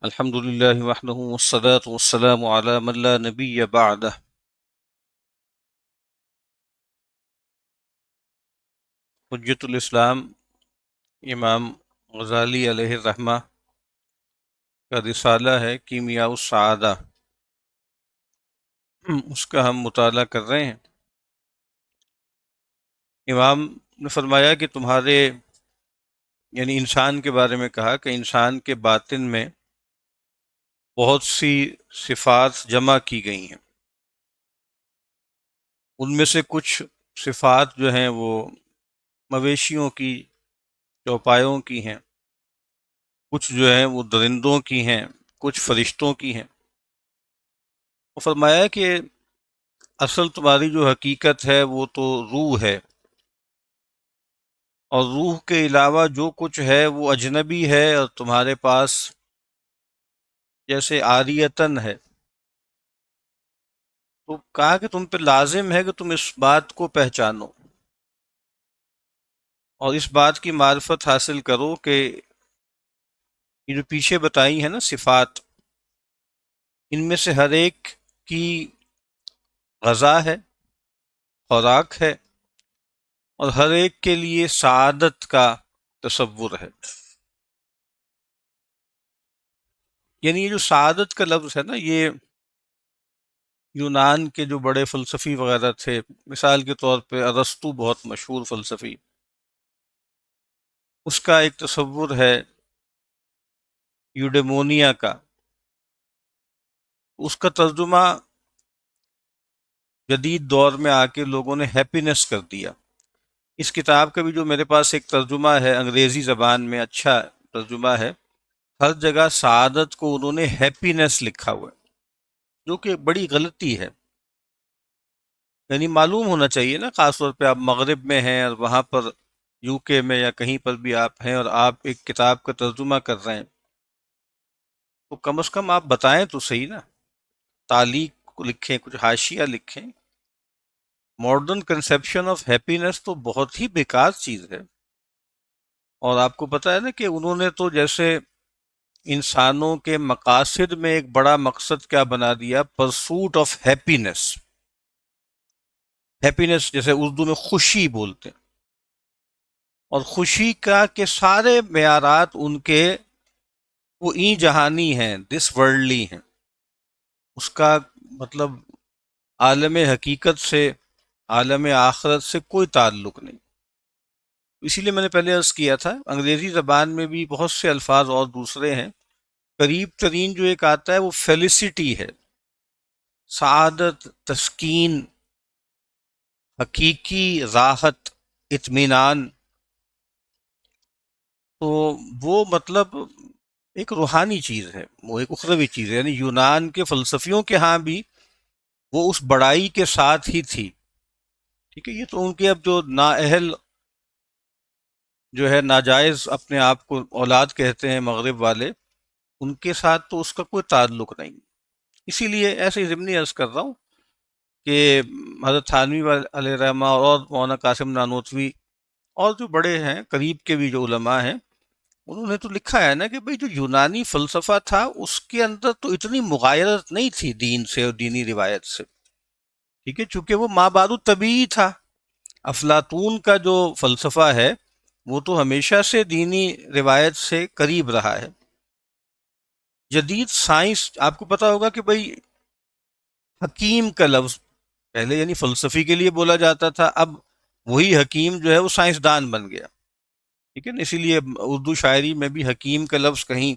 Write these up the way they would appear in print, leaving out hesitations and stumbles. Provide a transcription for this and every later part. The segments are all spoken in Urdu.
الحمد لله وحده والصلاة والسلام على من لا نبي بعده. حجت الاسلام امام غزالی علیہ الرحمہ کا رسالہ ہے کیمیاء السعادہ، اس کا ہم مطالعہ کر رہے ہیں۔ امام نے فرمایا کہ تمہارے یعنی انسان کے بارے میں کہا کہ انسان کے باطن میں بہت سی صفات جمع کی گئی ہیں، ان میں سے کچھ صفات جو ہیں وہ مویشیوں کی، چوپایوں کی ہیں، کچھ جو ہیں وہ درندوں کی ہیں، کچھ فرشتوں کی ہیں۔ وہ فرمایا کہ اصل تمہاری جو حقیقت ہے وہ تو روح ہے، اور روح کے علاوہ جو کچھ ہے وہ اجنبی ہے اور تمہارے پاس جیسے عاریتن ہے۔ تو کہا کہ تم پہ لازم ہے کہ تم اس بات کو پہچانو اور اس بات کی معرفت حاصل کرو کہ یہ جو پیچھے بتائی ہیں نا صفات، ان میں سے ہر ایک کی غذا ہے، خوراک ہے، اور ہر ایک کے لیے سعادت کا تصور ہے۔ یعنی یہ جو سعادت کا لفظ ہے نا، یہ یونان کے جو بڑے فلسفی وغیرہ تھے، مثال کے طور پہ ارسطو بہت مشہور فلسفی، اس کا ایک تصور ہے یوڈیمونیا کا۔ اس کا ترجمہ جدید دور میں آ کے لوگوں نے ہیپینس کر دیا۔ اس کتاب کا بھی جو میرے پاس ایک ترجمہ ہے انگریزی زبان میں، اچھا ترجمہ ہے، ہر جگہ سعادت کو انہوں نے ہیپینس لکھا ہوا ہے، جو کہ بڑی غلطی ہے۔ یعنی معلوم ہونا چاہیے نا، خاص طور پہ آپ مغرب میں ہیں اور وہاں پر یو کے میں یا کہیں پر بھی آپ ہیں اور آپ ایک کتاب کا ترجمہ کر رہے ہیں، تو کم از کم آپ بتائیں تو صحیح نا، تعلیق لکھیں، کچھ حاشیہ لکھیں۔ ماڈرن کنسیپشن آف ہیپینس تو بہت ہی بیکار چیز ہے، اور آپ کو پتہ ہے نا کہ انہوں نے تو جیسے انسانوں کے مقاصد میں ایک بڑا مقصد کیا بنا دیا، پرسوٹ آف ہیپینس۔ ہیپینس جیسے اردو میں خوشی بولتے ہیں، اور خوشی کا کہ سارے معیارات ان کے وہ این جہانی ہیں، دس ورلڈلی ہیں، اس کا مطلب عالم حقیقت سے، عالم آخرت سے کوئی تعلق نہیں۔ اسی لیے میں نے پہلے عرض کیا تھا، انگریزی زبان میں بھی بہت سے الفاظ اور دوسرے ہیں، قریب ترین جو ایک آتا ہے وہ فیلسٹی ہے، سعادت، تسکین، حقیقی راحت، اطمینان۔ تو وہ مطلب ایک روحانی چیز ہے، وہ ایک اخروی چیز ہے۔ یعنی یونان کے فلسفیوں کے ہاں بھی وہ اس بڑائی کے ساتھ ہی تھی، ٹھیک ہے۔ یہ تو ان کے اب جو نااہل جو ہے ناجائز اپنے آپ کو اولاد کہتے ہیں مغرب والے، ان کے ساتھ تو اس کا کوئی تعلق نہیں۔ اسی لیے ایسے ہی ضمنی عرض کر رہا ہوں کہ حضرت تھانوی علیہ الرحمہ اور مولانا قاسم نانوتوی اور جو بڑے ہیں قریب کے بھی جو علماء ہیں، انہوں نے تو لکھا ہے نا کہ بھئی جو یونانی فلسفہ تھا اس کے اندر تو اتنی مغایرت نہیں تھی دین سے اور دینی روایت سے، ٹھیک ہے، چونکہ وہ ما بعد طبیعی تھا۔ افلاطون کا جو فلسفہ ہے وہ تو ہمیشہ سے دینی روایت سے قریب رہا ہے۔ جدید سائنس، آپ کو پتا ہوگا کہ بھئی حکیم کا لفظ پہلے یعنی فلسفی کے لیے بولا جاتا تھا، اب وہی حکیم جو ہے وہ سائنسدان بن گیا، ٹھیک ہے نا۔ اسی لیے اردو شاعری میں بھی حکیم کا لفظ کہیں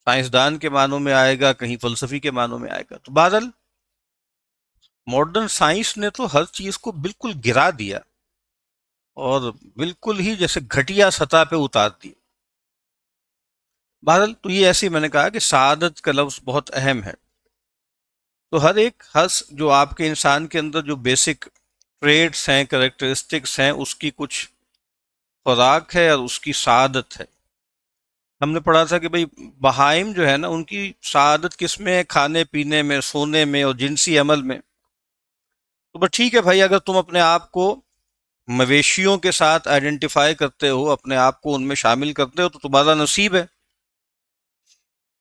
سائنسدان کے معنوں میں آئے گا، کہیں فلسفی کے معنوں میں آئے گا۔ تو بہرحال ماڈرن سائنس نے تو ہر چیز کو بالکل گرا دیا اور بالکل ہی جیسے گھٹیا سطح پہ اتار دی۔ بہرحال تو یہ ایسے ہی میں نے کہا کہ سعادت کا لفظ بہت اہم ہے۔ تو ہر ایک حس جو آپ کے انسان کے اندر جو بیسک ٹریٹس ہیں، کریکٹرسٹکس ہیں، اس کی کچھ خوراک ہے اور اس کی سعادت ہے۔ ہم نے پڑھا تھا کہ بھئی بہائم جو ہے نا، ان کی سعادت کس میں ہے؟ کھانے پینے میں، سونے میں اور جنسی عمل میں۔ تو بس ٹھیک ہے بھائی، اگر تم اپنے آپ کو مویشیوں کے ساتھ آئیڈینٹیفائی کرتے ہو، اپنے آپ کو ان میں شامل کرتے ہو، تو تمہارا نصیب ہے۔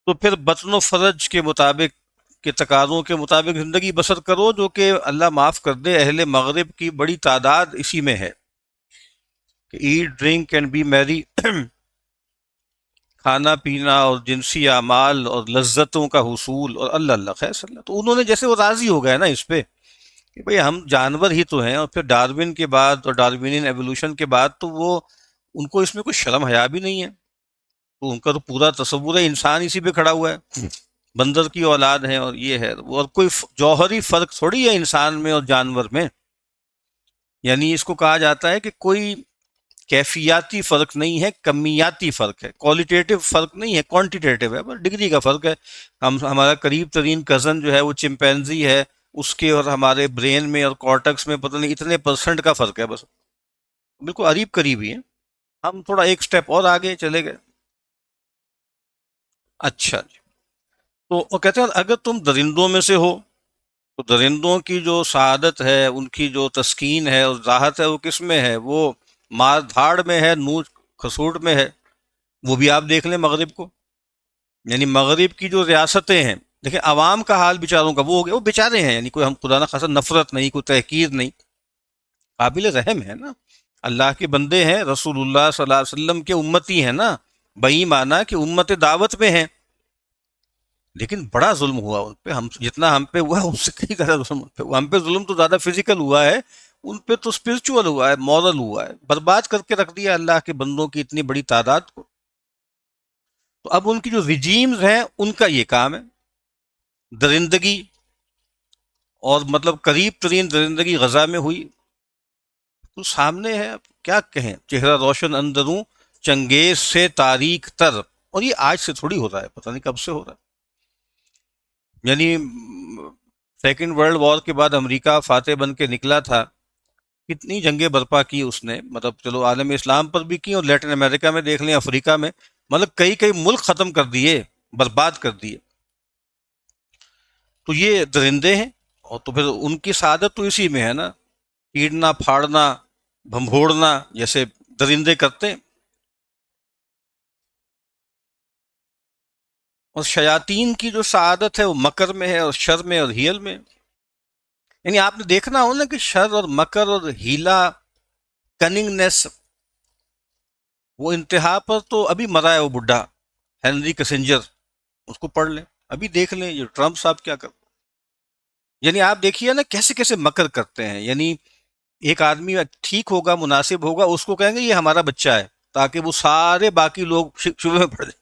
تو پھر بطن و فرج کے مطابق کے تقاضوں کے مطابق زندگی بسر کرو، جو کہ اللہ معاف کر دے اہل مغرب کی بڑی تعداد اسی میں ہے کہ ایٹ ڈرنک اینڈ بی میری، کھانا پینا اور جنسی اعمال اور لذتوں کا حصول اور اللہ اللہ خیر صلی اللہ. تو انہوں نے جیسے وہ راضی ہو گئے نا اس پہ کہ بھئی ہم جانور ہی تو ہیں، اور پھر ڈاروین کے بعد اور ڈاروینین ایوولوشن کے بعد تو وہ ان کو اس میں کوئی شرم حیا بھی نہیں ہے. تو ان کا تو پورا تصور ہے انسان اسی پہ کھڑا ہوا ہے، بندر کی اولاد ہے اور یہ ہے، اور کوئی جوہری فرق تھوڑی ہے انسان میں اور جانور میں. یعنی اس کو کہا جاتا ہے کہ کوئی کیفیاتی فرق نہیں ہے، کمیاتی فرق ہے، کوالٹیٹیو فرق نہیں ہے، کوانٹیٹیو ہے، بس ڈگری کا فرق ہے. ہمارا قریب ترین کزن جو ہے وہ چمپینزی ہے، اس کے اور ہمارے برین میں اور کارٹکس میں پتہ نہیں اتنے پرسنٹ کا فرق ہے، بس بالکل قریب قریب ہی ہے. ہم تھوڑا ایک سٹیپ اور آگے چلے گئے. اچھا جی. تو وہ کہتے ہیں اگر تم درندوں میں سے ہو تو درندوں کی جو سعادت ہے، ان کی جو تسکین ہے اور راحت ہے، وہ کس میں ہے؟ وہ مار دھاڑ میں ہے، نوچ کھسوٹ میں ہے. وہ بھی آپ دیکھ لیں مغرب کو، یعنی مغرب کی جو ریاستیں ہیں، دیکھیں عوام کا حال بیچاروں کا وہ ہو گیا، وہ بیچارے ہیں، یعنی کوئی ہم خدا نہ خاصا نفرت نہیں، کوئی تحقیر نہیں، قابل رحم ہے نا، اللہ کے بندے ہیں، رسول اللہ صلی اللہ علیہ وسلم کے امتی ہیں نا، بئی مانا کہ امت دعوت میں ہیں. لیکن بڑا ظلم ہوا ان پہ، ہم جتنا ہم پہ ہوا ان سے کئی زیادہ ظلم ان پہ ہوا. ہم پہ ظلم تو زیادہ فزیکل ہوا ہے، ان پہ تو اسپرچول ہوا ہے، مورل ہوا ہے، برباد کر کے رکھ دیا اللہ کے بندوں کی اتنی بڑی تعداد کو. تو اب ان کی جو رجیمز ہیں ان کا یہ کام ہے درندگی، اور مطلب قریب ترین درندگی غزہ میں ہوئی. تو سامنے ہے، اب کیا کہیں، چہرہ روشن اندروں چنگیز سے تاریک تر. اور یہ آج سے تھوڑی ہو رہا ہے، پتہ نہیں کب سے ہو رہا ہے. یعنی سیکنڈ ورلڈ وار کے بعد امریکہ فاتح بن کے نکلا تھا، کتنی جنگیں برپا کی اس نے، مطلب چلو عالم اسلام پر بھی کی، اور لیٹن امریکہ میں دیکھ لیں، افریقہ میں، مطلب کئی کئی ملک ختم کر دیے، برباد کر دیے. تو یہ درندے ہیں، اور تو پھر ان کی سعادت تو اسی میں ہے نا، پیڑنا پھاڑنا بھمبھوڑنا جیسے درندے کرتے ہیں. اور شیاطین کی جو سعادت ہے وہ مکر میں ہے اور شر میں اور ہیل میں. یعنی آپ نے دیکھنا ہو نا کہ شر اور مکر اور ہیلا، کننگنیس، وہ انتہا پر تو ابھی مرا ہے وہ بڈھا ہنری کسنجر، اس کو پڑھ لیں، ابھی دیکھ لیں یہ ٹرمپ صاحب کیا کرتے. یعنی آپ دیکھیے نا کیسے کیسے مکر کرتے ہیں. یعنی ایک آدمی ٹھیک ہوگا، مناسب ہوگا، اس کو کہیں گے یہ ہمارا بچہ ہے، تاکہ وہ سارے باقی لوگ شبہ میں پڑ جائیں.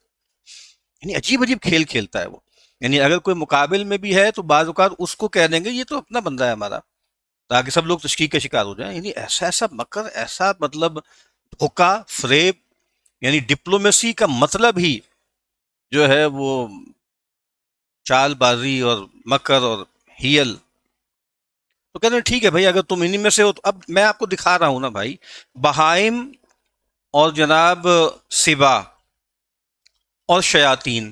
یعنی عجیب عجیب کھیل کھیلتا ہے وہ. یعنی اگر کوئی مقابل میں بھی ہے تو بعض اوقات اس کو کہہ دیں گے یہ تو اپنا بندہ ہے ہمارا، تاکہ سب لوگ تشکیک کا شکار ہو جائیں. یعنی ایسا ایسا مکر، ایسا مطلب دھوکہ فریب. یعنی ڈپلومیسی کا مطلب ہی جو ہے وہ چال بازی اور مکر اور ہیل. تو کہتے ہیں ٹھیک ہے بھائی، اگر تم انہی میں سے ہو تو اب میں آپ کو دکھا رہا ہوں نا بھائی، بہائم اور جناب سبا اور شیاطین،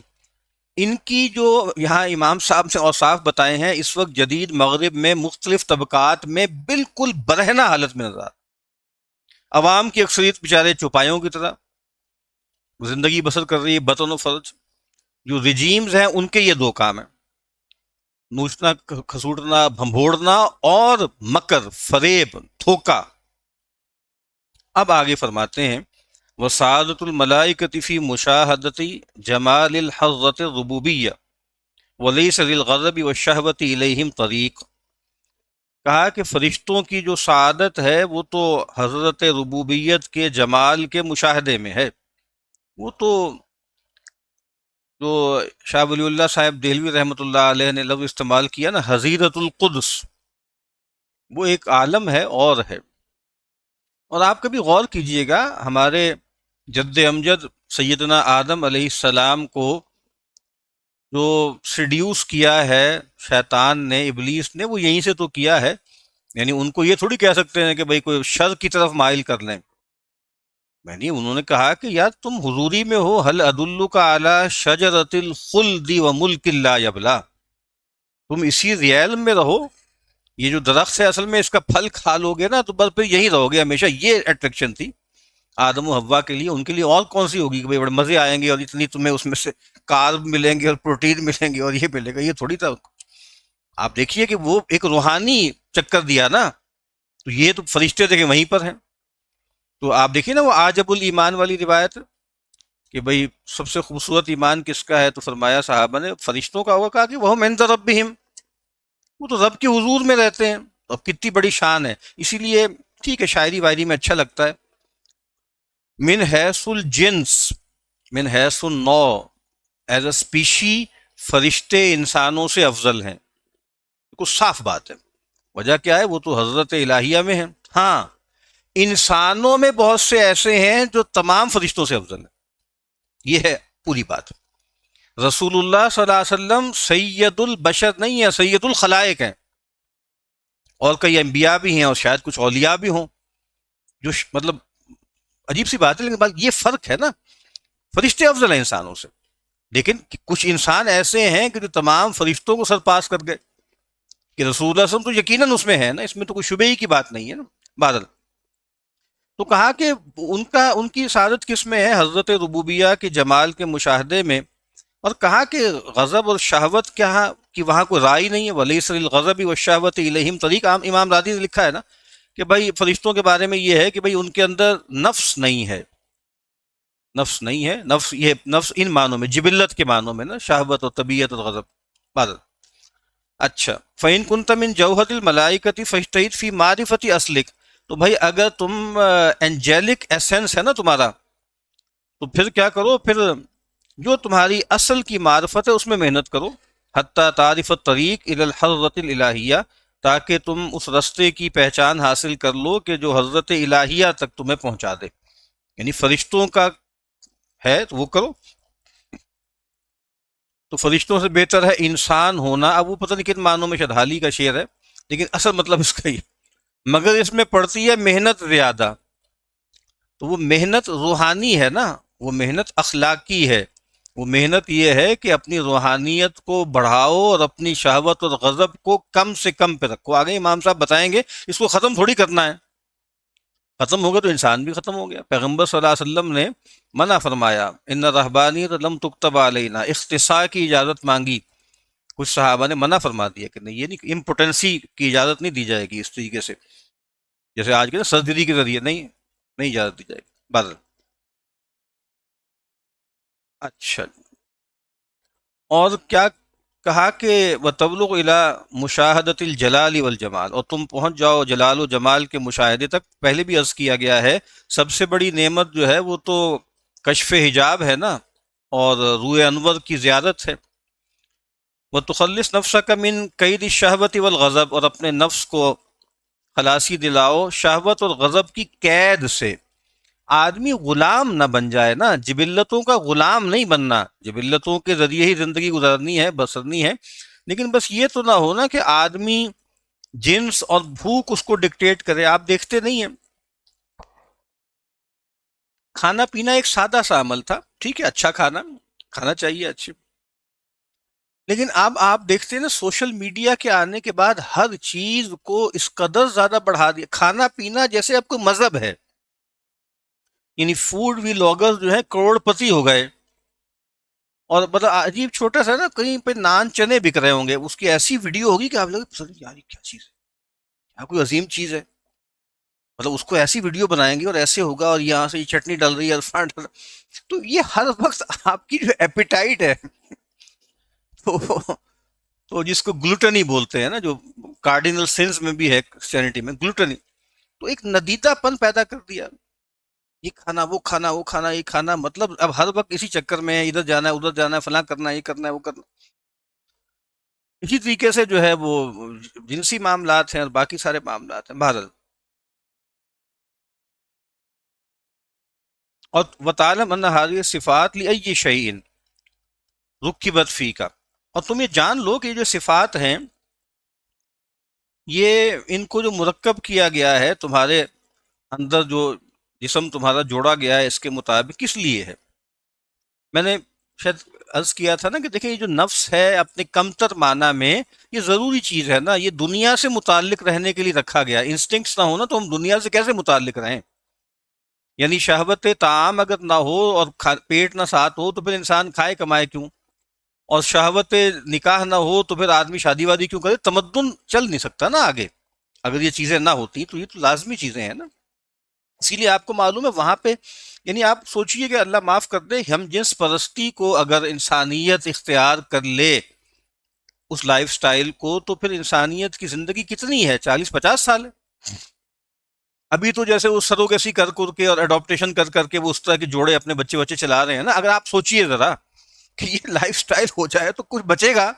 ان کی جو یہاں امام صاحب نے اوصاف بتائے ہیں، اس وقت جدید مغرب میں مختلف طبقات میں بالکل برہنہ حالت میں نظر. عوام کی اکثریت بیچارے چوپایوں کی طرح زندگی بسر کر رہی ہے، بطن و فرج. جو رجیمز ہیں ان کے یہ دو کام ہیں، نوچنا کھسوٹنا بھمبوڑنا اور مکر فریب دھوکا. اب آگے فرماتے ہیں وسعادت الملائکۃ فی مشاہدۃ جمال الحضرۃ الربوبیہ ولیس للغضب والشہوۃ الیہم طریق. کہا کہ فرشتوں کی جو سعادت ہے وہ تو حضرت ربوبیت کے جمال کے مشاہدے میں ہے. وہ تو جو شاہ ولی اللہ صاحب دہلوی رحمۃ اللہ علیہ نے لفظ استعمال کیا نا، حضیرت القدس، وہ ایک عالم ہے اور ہے. اور آپ کبھی غور کیجئے گا، ہمارے جد امجد سیدنا آدم علیہ السلام کو جو سیڈیوس کیا ہے شیطان نے، ابلیس نے، وہ یہیں سے تو کیا ہے. یعنی ان کو یہ تھوڑی کہہ سکتے ہیں کہ بھئی کوئی شر کی طرف مائل کر لیں. یعنی انہوں نے کہا کہ یار تم حضوری میں ہو، هل ادلک علی شجرۃ الخلد وملک لا یبلی، تم اسی ریئلم میں رہو، یہ جو درخت ہے اصل میں اس کا پھل کھا لو گے نا تو بس پھر یہی رہو گے ہمیشہ. یہ اٹریکشن تھی آدم و حوا کے لیے. ان کے لیے اور کون سی ہوگی کہ بھئی بڑے مزے آئیں گے اور اتنی تمہیں اس میں سے کارب ملیں گے اور پروٹین ملیں گے اور یہ ملے گا، یہ تھوڑی تھا. آپ دیکھیے کہ وہ ایک روحانی چکر دیا نا، تو یہ تو فرشتے دیکھیں وہیں پر ہیں. تو آپ دیکھیے نا وہ عجب الایمان والی روایت کہ بھئی سب سے خوبصورت ایمان کس کا ہے، تو فرمایا صحابہ نے فرشتوں کا ہوگا. کہا کہ وہ عند ربہم، وہ تو رب کے حضور میں رہتے ہیں. اب کتنی بڑی شان ہے. اسی لیے ٹھیک ہے شاعری واعری میں اچھا لگتا ہے. من حیث الجنس، من حیث النوع، ایز اے اسپیشی فرشتے انسانوں سے افضل ہیں. کچھ صاف بات ہے. وجہ کیا ہے؟ وہ تو حضرت الہیہ میں ہے. ہاں انسانوں میں بہت سے ایسے ہیں جو تمام فرشتوں سے افضل ہیں. یہ ہے پوری بات. رسول اللہ صلی اللہ علیہ وسلم سید البشر نہیں ہے، سید الخلائق ہیں. اور کئی انبیاء بھی ہیں اور شاید کچھ اولیاء بھی ہوں جو مطلب عجیب سی بات ہے، لیکن بات یہ فرق ہے نا، فرشتے افضل ہیں انسانوں سے. لیکن کچھ انسان ایسے ہیں کہ جو تمام فرشتوں کو سرپاس کر گئے کہ رسول اللہ صلی اللہ علیہ وسلم تو یقیناً اس میں ہے نا، اس میں تو کوئی شبہ ہی کی بات نہیں ہے نا. بادل تو کہا کہ ان کی سعادت کس میں ہے؟ حضرت ربوبیہ کے جمال کے مشاہدے میں. اور کہا کہ غضب اور شہوت کیا کہ وہاں کوئی رائے نہیں ہے. ولیس للغضب والشہوۃ الیہم طریق. امام رازی نے لکھا ہے نا کہ بھائی فرشتوں کے بارے میں یہ ہے کہ بھائی ان کے اندر نفس نہیں ہے. نفس نہیں ہے. نفس یہ نفس ان معنوں میں جبلت کے معنوں میں نا، شہوت اور طبیعت اور غضب. بادل اچھا فَإِن كُنْتَ مِن جَوْهَرِ الْمَلَائِكَةِ فَاجْتَهِدْ فِي مَعْرِفَةِ أَصْلِكَ. تو بھائی اگر تم اینجیلک ایسنس ہے نا تمہارا، تو پھر کیا کرو؟ پھر جو تمہاری اصل کی معرفت ہے اس میں محنت کرو. حتی تعرف الطریق الی الحضرۃ الالہیہ، تاکہ تم اس رستے کی پہچان حاصل کر لو کہ جو حضرت الہیہ تک تمہیں پہنچا دے. یعنی فرشتوں کا ہے تو وہ کرو. تو فرشتوں سے بہتر ہے انسان ہونا. اب وہ پتہ نہیں کن معنوں میں شاید حالی کا شعر ہے، لیکن اصل مطلب اس کا ہی. مگر اس میں پڑتی ہے محنت زیادہ. تو وہ محنت روحانی ہے نا، وہ محنت اخلاقی ہے. وہ محنت یہ ہے کہ اپنی روحانیت کو بڑھاؤ اور اپنی شہوت اور غضب کو کم سے کم پہ رکھو. آگے امام صاحب بتائیں گے اس کو ختم تھوڑی کرنا ہے. ختم ہو گیا تو انسان بھی ختم ہو گیا. پیغمبر صلی اللہ علیہ وسلم نے منع فرمایا ان رہبانیت لم تکتب علینا، اختصاء کی اجازت مانگی. کچھ صحابہ نے منع فرما دیا کہ نہیں، یہ نہیں، امپوٹنسی کی اجازت نہیں دی جائے گی اس طریقے سے جیسے آج کے نا سرجری کے ذریعے. نہیں نہیں اجازت دی جائے گی. بس اچھا. اور کیا کہا کہ وَتَبْلُغُ إِلَىٰ مُشَاهَدَةِ الْجَلَالِ وَالْجَمَالِ، اور تم پہنچ جاؤ جلال و جمال کے مشاہدے تک. پہلے بھی عرض کیا گیا ہے سب سے بڑی نعمت جو ہے وہ تو کشف حجاب ہے نا، اور روح انور کی زیارت ہے. وَتُخَلِّصْ نَفْسَكَ مِن قَيْدِ الشَّهْوَةِ وَالْغَضَبِ، اور اپنے نفس کو خلاصی دلاؤ شہوت اور غضب کی قید سے. آدمی غلام نہ بن جائے نا، جبلتوں کا غلام نہیں بننا. جبلتوں کے ذریعے ہی زندگی گزارنی ہے، بسرنی ہے. لیکن بس یہ تو نہ ہونا کہ آدمی جنس اور بھوک اس کو ڈکٹیٹ کرے. آپ دیکھتے نہیں ہیں کھانا پینا ایک سادہ سا عمل تھا، ٹھیک ہے اچھا کھانا کھانا چاہیے اچھی. لیکن اب آپ دیکھتے ہیں نا سوشل میڈیا کے آنے کے بعد ہر چیز کو اس قدر زیادہ بڑھا دیا. کھانا پینا جیسے اب کوئی مذہب ہے. یعنی فوڈ ویلاگرز جو ہیں کروڑ پتی ہو گئے. اور مطلب عجیب چھوٹا سا نا کہیں پہ نان چنے بک رہے ہوں گے، اس کی ایسی ویڈیو ہوگی کہ آپ لوگ یار یہ کیا چیز ہے، کیا کوئی عظیم چیز ہے. مطلب اس کو ایسی ویڈیو بنائیں گے اور ایسے ہوگا اور یہاں سے یہ چٹنی ڈل رہی ہے عرفان ڈل رہا. تو یہ ہر وقت آپ کی جو ایپیٹائٹ ہے تو تو جس کو گلوٹنی بولتے ہیں نا، جو کارڈینل سینس میں بھی ہے کرسچینٹی میں گلوٹنی، تو ایک ندیدہ پن پیدا کر دیا. یہ کھانا وہ کھانا وہ کھانا یہ کھانا، مطلب اب ہر وقت اسی چکر میں ہے، ادھر جانا ہے ادھر جانا ہے فلاں کرنا ہے یہ کرنا ہے وہ کرنا. اسی طریقے سے جو ہے وہ جنسی معاملات ہیں اور باقی سارے معاملات ہیں. بہرحال اور وتعلم ان هذه الصفات لاي شيء ركبت فيك، اور تم یہ جان لو کہ یہ جو صفات ہیں یہ ان کو جو مرکب کیا گیا ہے تمہارے اندر، جو جسم تمہارا جوڑا گیا ہے اس کے مطابق کس لیے ہے. میں نے شاید عرض کیا تھا نا کہ دیکھیں یہ جو نفس ہے اپنے کمتر معنی میں یہ ضروری چیز ہے نا، یہ دنیا سے متعلق رہنے کے لیے رکھا گیا. انسٹنکٹس نہ ہو نا تو ہم دنیا سے کیسے متعلق رہیں. یعنی شہوت طعام اگر نہ ہو اور پیٹ نہ ساتھ ہو تو پھر انسان کھائے کمائے کیوں. اور شہوت نکاح نہ ہو تو پھر آدمی شادی وادی کیوں کرے؟ تمدن چل نہیں سکتا نا آگے اگر یہ چیزیں نہ ہوتی، تو یہ تو لازمی چیزیں ہیں نا. اسی لیے آپ کو معلوم ہے وہاں پہ، یعنی آپ سوچئے کہ اللہ معاف کر دے، ہم جنس پرستی کو اگر انسانیت اختیار کر لے اس لائف سٹائل کو، تو پھر انسانیت کی زندگی کتنی ہے؟ 40-50 سال ہے. ابھی تو جیسے وہ سروگیسی کر کر کے اور اڈاپٹیشن کر کر کے وہ اس طرح کے جوڑے اپنے بچے بچے چلا رہے ہیں نا. اگر آپ سوچئے ذرا کہ یہ لائف سٹائل ہو جائے تو کچھ بچے گا؟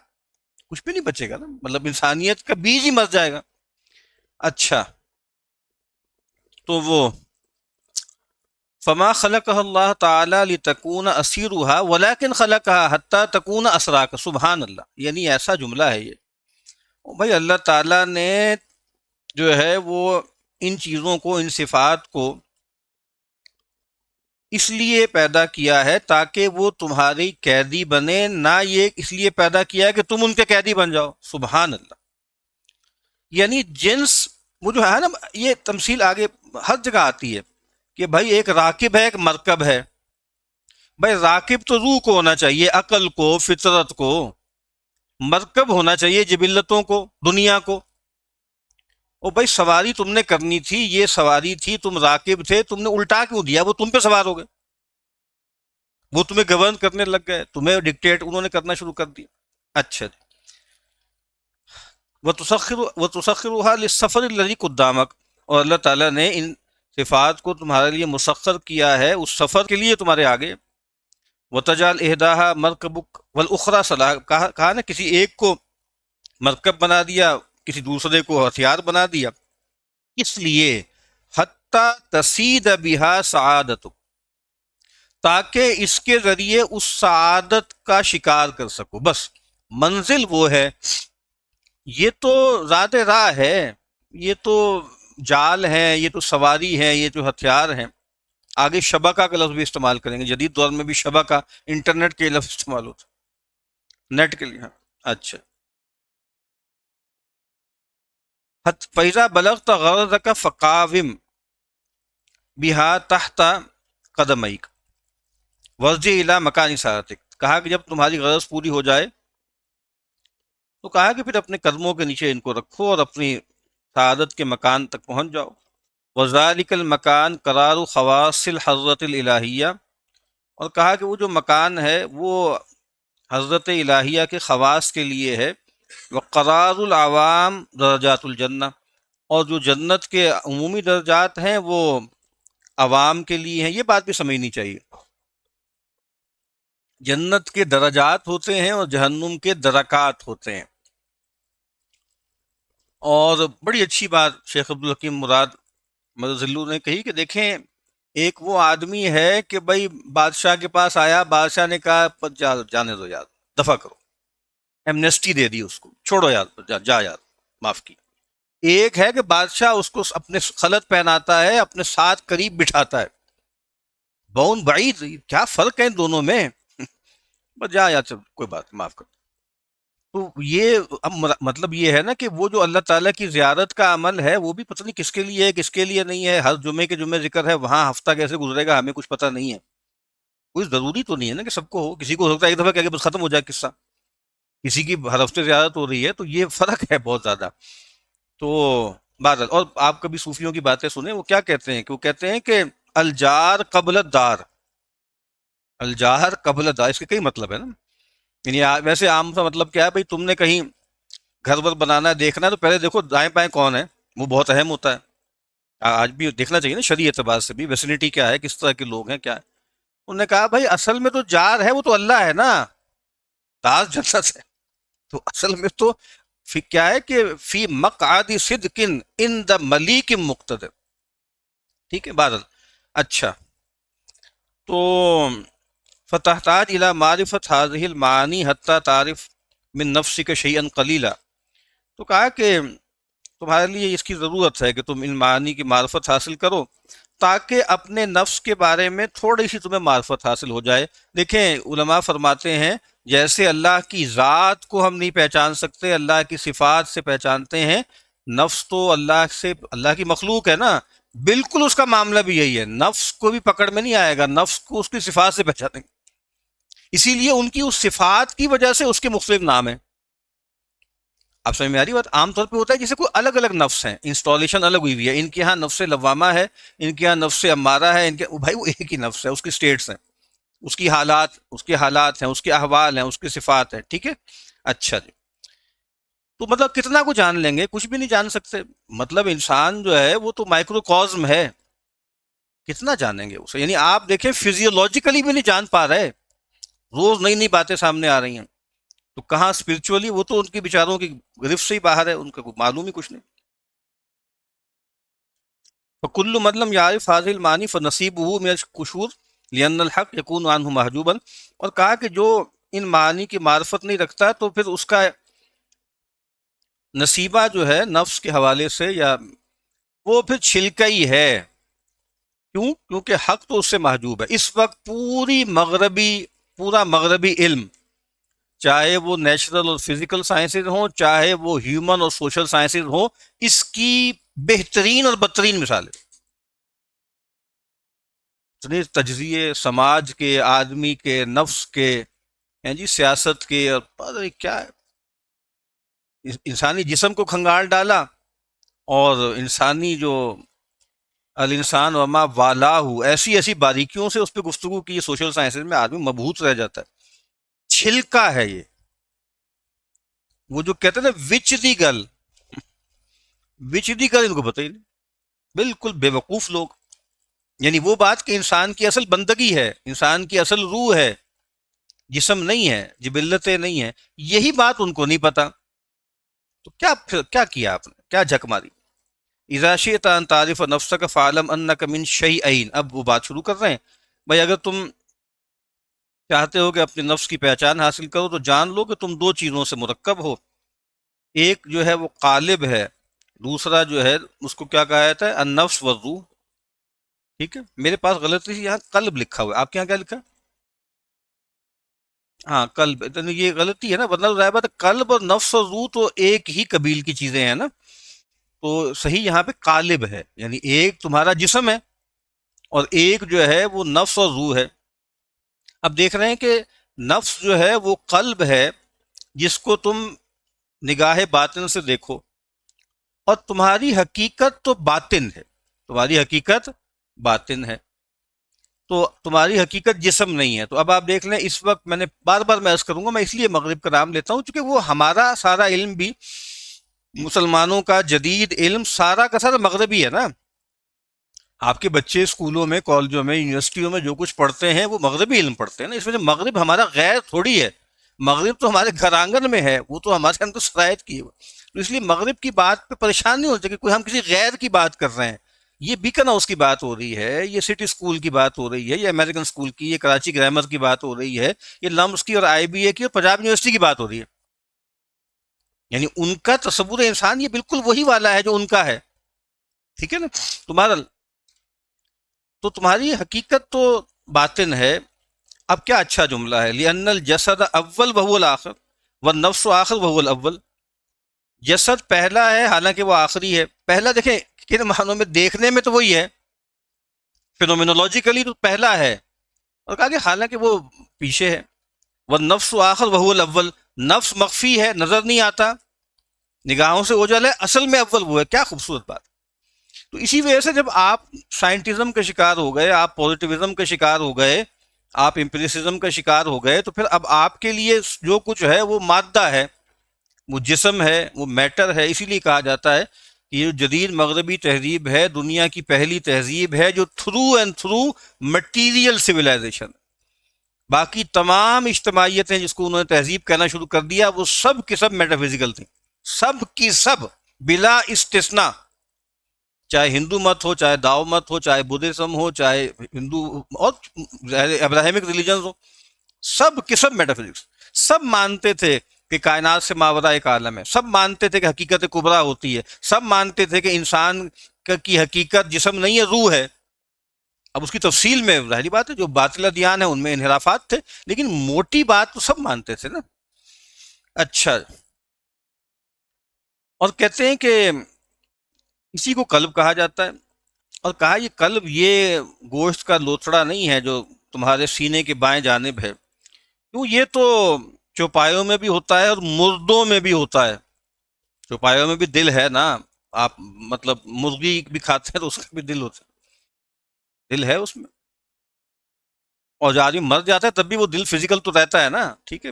کچھ بھی نہیں بچے گا نا، مطلب انسانیت کا بیج ہی مر جائے گا. اچھا، تو وہ فما خلقها اللہ تعالی لتکون اسیرها ولکن خلقها حتی تکون اسراک. سبحان اللہ، یعنی ایسا جملہ ہے یہ بھائی. اللہ تعالیٰ نے جو ہے وہ ان چیزوں کو، ان صفات کو اس لیے پیدا کیا ہے تاکہ وہ تمہاری قیدی بنے، نہ یہ اس لیے پیدا کیا ہے کہ تم ان کے قیدی بن جاؤ. سبحان اللہ. یعنی جنس وہ جو ہے نا، یہ تمثیل آگے ہر جگہ آتی ہے کہ بھائی ایک راکب ہے، ایک مرکب ہے. بھائی راکب تو روح کو ہونا چاہیے، عقل کو، فطرت کو. مرکب ہونا چاہیے جبلتوں کو، دنیا کو. او بھائی سواری تم نے کرنی تھی، یہ سواری تھی، تم راکب تھے، تم نے الٹا کیوں دیا؟ وہ تم پہ سوار ہو گئے، وہ تمہیں گورن کرنے لگ گئے، تمہیں ڈکٹیٹ انہوں نے کرنا شروع کر دیا. اچھا، وَتُسَخِّرُهَا لِلسَّفَرِ الَّذِي قُدَّامَكَ، اور اللہ تعالیٰ نے ان صفات کو تمہارے لیے مسخر کیا ہے اس سفر کے لیے تمہارے آگے. وَتَجْعَلْ إِحْدَاهَا مَرْكَبُكَ وَالْأُخْرَى سَلَاحًا، کہا نا کسی ایک کو مرکب بنا دیا، کسی دوسرے کو ہتھیار بنا دیا. اس لیے حتی تسید بہا سعادت، تاکہ اس کے ذریعے اس سعادت کا شکار کر سکو. بس منزل وہ ہے. یہ تو ذات راہ ہے، یہ تو جال ہے، یہ تو سواری ہے، یہ جو ہتھیار ہیں. آگے شبکہ کا لفظ بھی استعمال کریں گے، جدید دور میں بھی شبکہ، انٹرنیٹ کے لفظ استعمال ہوتا ہے نیٹ کے لیے. ہاں اچھا. فَإِذَا بَلَغْتَ غَرَضَكَ فَقَاوِمْ بِهَا تَحْتَ قَدَمَيْكَ وَارْجِعْ إِلَىٰ مَكَانِ سَعَادَتِكَ. کہا کہ جب تمہاری غرض پوری ہو جائے تو کہا کہ پھر اپنے قدموں کے نیچے ان کو رکھو اور اپنی سعادت کے مکان تک پہنچ جاؤ. وَذَلِكَ الْمَكَانُ قَرَارُ خَوَاصِ الْحَضْرَةِ الْإِلَٰهِيَّةِ، اور کہا کہ وہ جو مکان ہے وہ حضرت الہیہ کے خواص کے لیے ہے. وَقَرَارُ الْعَوَامِ درجات الجنہ، اور جو جنت کے عمومی درجات ہیں وہ عوام کے لیے ہیں. یہ بات بھی سمجھنی چاہیے. جنت کے درجات ہوتے ہیں اور جہنم کے درکات ہوتے ہیں. اور بڑی اچھی بات شیخ عبدالحکیم مراد مدظلو نے کہی کہ دیکھیں، ایک وہ آدمی ہے کہ بھائی بادشاہ کے پاس آیا، بادشاہ نے کہا جانے دو یار، دفع کرو، ایمنیسٹی دے دی اس کو، چھوڑو یار، جا یار، معاف کی. ایک ہے کہ بادشاہ اس کو اپنے خلط پہناتا ہے، اپنے ساتھ قریب بٹھاتا ہے. بون بعید، کیا فرق ہے ان دونوں میں؟ بس جا یار، چل کوئی بات، معاف کر. تو یہ اب مطلب یہ ہے نا کہ وہ جو اللہ تعالیٰ کی زیارت کا عمل ہے وہ بھی پتہ نہیں کس کے لیے ہے، کس کے لیے نہیں ہے. ہر جمعے کے جمعے ذکر ہے، وہاں ہفتہ کیسے گزرے گا ہمیں کچھ پتہ نہیں ہے. کوئی ضروری تو نہیں ہے نا کہ سب کو ہو. کسی کو ہو سکتا ہے ایک دفعہ کہہ کے بس ختم ہو جائے قصہ، کسی کی ہر ہفتے زیارت ہو رہی ہے. تو یہ فرق ہے بہت زیادہ. تو بہرحال، اور آپ کبھی صوفیوں کی باتیں سنیں، وہ کیا کہتے ہیں کہ وہ کہتے ہیں کہ الجار قبل الدار، الجار قبل الدار. اس کے کئی مطلب ہے نا. یعنی ویسے عام سا مطلب کیا ہے، بھائی تم نے کہیں گھر ور بنانا ہے، دیکھنا ہے، تو پہلے دیکھو دائیں بائیں کون ہے. وہ بہت اہم ہوتا ہے. آج بھی دیکھنا چاہیے نا شرعی اعتبار سے بھی، ویسینٹی کیا ہے، کس طرح کے لوگ ہیں، کیا ہے. انہوں نے کہا بھائی اصل میں تو جار ہے وہ تو اللہ ہے نا، تاج جنت ہے. تو اصل میں تو کیا ہے کہ فی مقعد صدق عند ملیک مقتدر. ٹھیک ہے بہرحال. اچھا، تو فتحتاج الى معرفت هذه المعانی حتی تعرف من نفسک شیئا قلیلا. تو کہا کہ تمہارے لیے اس کی ضرورت ہے کہ تم ان معانی کی معرفت حاصل کرو تاکہ اپنے نفس کے بارے میں تھوڑی سی تمہیں معرفت حاصل ہو جائے. دیکھیں علماء فرماتے ہیں جیسے اللہ کی ذات کو ہم نہیں پہچان سکتے، اللہ کی صفات سے پہچانتے ہیں، نفس تو اللہ کی مخلوق ہے نا، بالکل اس کا معاملہ بھی یہی ہے. نفس کو بھی پکڑ میں نہیں آئے گا، نفس کو اس کی صفات سے پہچانیں گے. اسی لیے ان کی اس صفات کی وجہ سے اس کے مختلف نام ہیں. آپ سمجھ میں آ رہی بات؟ عام طور پہ ہوتا ہے جیسے کوئی الگ الگ نفس ہیں، انسٹالیشن الگ ہوئی ہوئی ہے، ان کے ہاں نفس لوامہ ہے، ان کے ہاں نفس امارہ ہے، ان کے بھائی وہ ایک ہی نفس ہے، اس کی اسٹیٹس ہیں، اس کے حالات ہیں، اس کے احوال ہیں، اس کی صفات ہیں. ٹھیک ہے. اچھا جی. تو مطلب کتنا کو جان لیں گے؟ کچھ بھی نہیں جان سکتے. مطلب انسان جو ہے وہ تو مائکرو کازم ہے، کتنا جانیں گے اسے؟ یعنی آپ دیکھیں فزیولوجیکلی بھی نہیں جان پا رہے، روز نئی نئی باتیں سامنے آ رہی ہیں، تو کہاں اسپرچولی؟ وہ تو ان کی بیچاروں کی گرفت سے ہی باہر ہے، ان کا معلوم ہی کچھ نہیں. فکل مطلب یعرف حاضل المعانی فنصیبہ من القشور لأن الحق یکون عنہ محجوبا. اور کہا کہ جو ان معانی کی معرفت نہیں رکھتا تو پھر اس کا نصیبہ جو ہے نفس کے حوالے سے، یا وہ پھر چھلکا ہی ہے. کیوں؟ کیونکہ حق تو اس سے محجوب ہے. اس وقت پورا مغربی علم، چاہے وہ نیچرل اور فزیکل سائنسز ہوں، چاہے وہ ہیومن اور سوشل سائنسز ہوں، اس کی بہترین اور بدترین مثال ہے. اتنے تجزیے سماج کے، آدمی کے، نفس کے ہیں جی، سیاست کے، اور پتہ نہیں کیا ہے. انسانی جسم کو کھنگال ڈالا، اور انسانی جو الانسان وما والہ، ایسی ایسی باریکیوں سے اس پہ گفتگو کی. سوشل سائنسز میں آدمی مبہوت رہ جاتا ہے. چھلکا ہے یہ. وہ جو کہتے ہیں نا وچ دی گل، وچ دی گل ان کو پتہ ہی نہیں. بالکل بے وقوف لوگ. یعنی وہ بات کہ انسان کی اصل بندگی ہے، انسان کی اصل روح ہے، جسم نہیں ہے، جبلتیں نہیں ہیں، یہی بات ان کو نہیں پتا. تو کیا کیا آپ نے؟ کیا جھک ماری؟ اذا شئت ان تعرف نفسك فاعلم انك من شيئين. اب وہ بات شروع کر رہے ہیں. بھائی اگر تم چاہتے ہو کہ اپنے نفس کی پہچان حاصل کرو تو جان لو کہ تم دو چیزوں سے مرکب ہو. ایک جو ہے وہ قالب ہے، دوسرا جو ہے اس کو کیا کہا جاتا ہے؟ النفس والروح. ٹھیک ہے. میرے پاس غلطی سے یہاں قلب لکھا ہوا ہے، آپ کے یہاں کیا لکھا ہے؟ ہاں قلب. تو یہ غلطی ہے نا، ورنہ ظاہر بات ہے قلب اور نفس اور روح تو ایک ہی قبیل کی چیزیں ہیں نا. تو صحیح یہاں پہ قالب ہے، یعنی ایک تمہارا جسم ہے اور ایک جو ہے وہ نفس اور روح ہے. اب دیکھ رہے ہیں کہ نفس جو ہے وہ قلب ہے جس کو تم نگاہ باطن سے دیکھو، اور تمہاری حقیقت تو باطن ہے، تمہاری حقیقت باطن ہے. تو تمہاری حقیقت جسم نہیں ہے. تو اب آپ دیکھ لیں اس وقت، میں نے بار بار میں عرض کروں گا، میں اس لیے مغرب کا نام لیتا ہوں چونکہ وہ ہمارا سارا علم بھی، مسلمانوں کا جدید علم سارا کا سارا مغربی ہے نا. آپ کے بچے اسکولوں میں، کالجوں میں، یونیورسٹیوں میں جو کچھ پڑھتے ہیں وہ مغربی علم پڑھتے ہیں نا. اس وجہ مغرب ہمارا غیر تھوڑی ہے. مغرب تو ہمارے گھر آنگن میں ہے، وہ تو ہمارے اندر شرائط کی ہے. تو اس لیے مغرب کی بات پہ پریشان نہیں ہوتے کہ کوئی ہم کسی غیر کی بات کر رہے ہیں. یہ بیکن ہاؤس کی بات ہو رہی ہے، یہ سٹی اسکول کی بات ہو رہی ہے، یہ امریکن اسکول کی، یہ کراچی گرامر کی بات ہو رہی ہے، یہ لمس کی اور آئی بی اے کی اور پنجاب یونیورسٹی کی بات ہو رہی ہے. یعنی ان کا تصور انسان یہ بالکل وہی والا ہے جو ان کا ہے. ٹھیک ہے نا. تمہارا تو تمہاری حقیقت تو باطن ہے. اب کیا اچھا جملہ ہے، لِأَنَّ الْجَسَدَ اول وَهُوَ الْآخِرُ وَالنَّفْسُ آخر وَهُوَ الْأَوَّلُ. جسد پہلا ہے حالانکہ وہ آخری ہے. پہلا دیکھیں کن معنوں میں، دیکھنے میں تو وہی ہے، فینومینولوجیکلی تو پہلا ہے، اور کہا کہ حالانکہ وہ پیچھے ہے. وَالنَّفْسُ آخر وَهُوَ الْأَوَّلُ. نفس مخفی ہے، نظر نہیں آتا، نگاہوں سے اوجھل ہے، اصل میں اول وہ ہے. کیا خوبصورت بات. تو اسی وجہ سے جب آپ سائنٹزم کے شکار ہو گئے، آپ پوزیٹیوزم کے شکار ہو گئے، آپ امپیریسزم کا شکار ہو گئے، تو پھر اب آپ کے لیے جو کچھ ہے وہ مادہ ہے، وہ جسم ہے، وہ میٹر ہے. اسی لیے کہا جاتا ہے کہ یہ جدید مغربی تہذیب ہے، دنیا کی پہلی تہذیب ہے جو through and through material civilisation. باقی تمام اجتماعیتیں جس کو انہوں نے تہذیب کہنا شروع کر دیا، وہ سب کی سب میٹا فزیکل تھیں، سب کی سب بلا استثناء. چاہے ہندو مت ہو، چاہے داؤ مت ہو، چاہے بدھزم ہو، چاہے ہندو اور ابراہیمک ریلیجنز ہو، سب کے سب میٹا فزکس. سب مانتے تھے کہ کائنات سے ماورا ایک عالم ہے، سب مانتے تھے کہ حقیقت کبریٰ ہوتی ہے، سب مانتے تھے کہ انسان کی حقیقت جسم نہیں ہے، روح ہے. اب اس کی تفصیل میں ظاہری بات ہے جو باطل ادیان ہے ان میں انحرافات تھے، لیکن موٹی بات تو سب مانتے تھے نا. اچھا. اور کہتے ہیں کہ اسی کو قلب کہا جاتا ہے. اور کہا یہ قلب یہ گوشت کا لوتھڑا نہیں ہے جو تمہارے سینے کے بائیں جانب ہے، کیوں؟ یہ تو چوپایوں میں بھی ہوتا ہے اور مردوں میں بھی ہوتا ہے. چوپایوں میں بھی دل ہے نا. آپ مطلب مرغی بھی کھاتے ہیں تو اس کا بھی دل ہوتا ہے، دل ہے اس میں. اور جو آدمی مر جاتا ہے تب بھی وہ دل فزیکل تو رہتا ہے نا. ٹھیک ہے،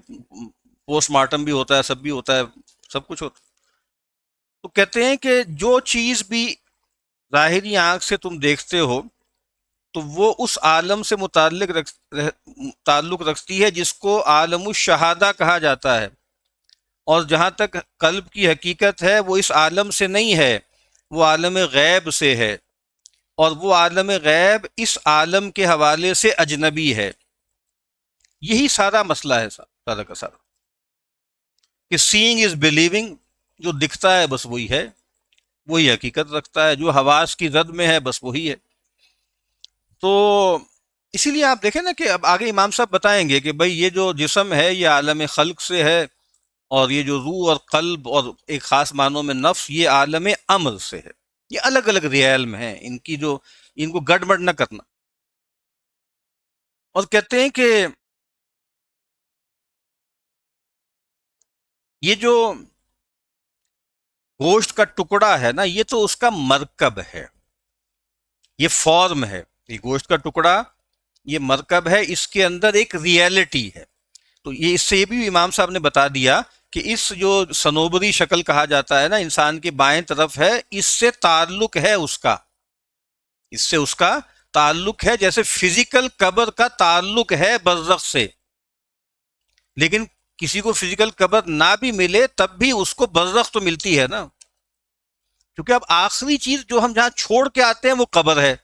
پوسٹ مارٹم بھی ہوتا ہے، سب بھی ہوتا ہے، سب کچھ ہوتا ہے. تو کہتے ہیں کہ جو چیز بھی ظاہری آنکھ سے تم دیکھتے ہو تو وہ اس عالم سے تعلق رکھتی ہے جس کو عالم الشہادہ کہا جاتا ہے. اور جہاں تک قلب کی حقیقت ہے وہ اس عالم سے نہیں ہے، وہ عالم غیب سے ہے. اور وہ عالم غیب اس عالم کے حوالے سے اجنبی ہے. یہی سارا مسئلہ ہے، سارا کا سارا، کہ سینگ از بلیونگ. جو دکھتا ہے بس وہی ہے، وہی حقیقت رکھتا ہے. جو حواس کی زد میں ہے بس وہی ہے. تو اسی لیے آپ دیکھیں نا کہ اب آگے امام صاحب بتائیں گے کہ بھئی یہ جو جسم ہے یہ عالم خلق سے ہے، اور یہ جو روح اور قلب اور ایک خاص معنوں میں نفس یہ عالم امر سے ہے. یہ الگ الگ ریالم ہیں، ان کی جو ان کو گڑبڑ نہ کرنا. اور کہتے ہیں کہ یہ جو گوشت کا ٹکڑا ہے نا یہ تو اس کا مرکب ہے، یہ فارم ہے. یہ گوشت کا ٹکڑا یہ مرکب ہے، اس کے اندر ایک ریئلٹی ہے. تو یہ اس سے یہ بھی امام صاحب نے بتا دیا کہ اس جو سنوبری شکل کہا جاتا ہے نا انسان کی بائیں طرف ہے، اس سے تعلق ہے اس کا، اس سے اس کا تعلق ہے، جیسے فزیکل قبر کا تعلق ہے برزخ سے. لیکن کسی کو فزیکل قبر نہ بھی ملے تب بھی اس کو برزخ تو ملتی ہے نا. کیونکہ اب آخری چیز جو ہم جہاں چھوڑ کے آتے ہیں وہ قبر ہے.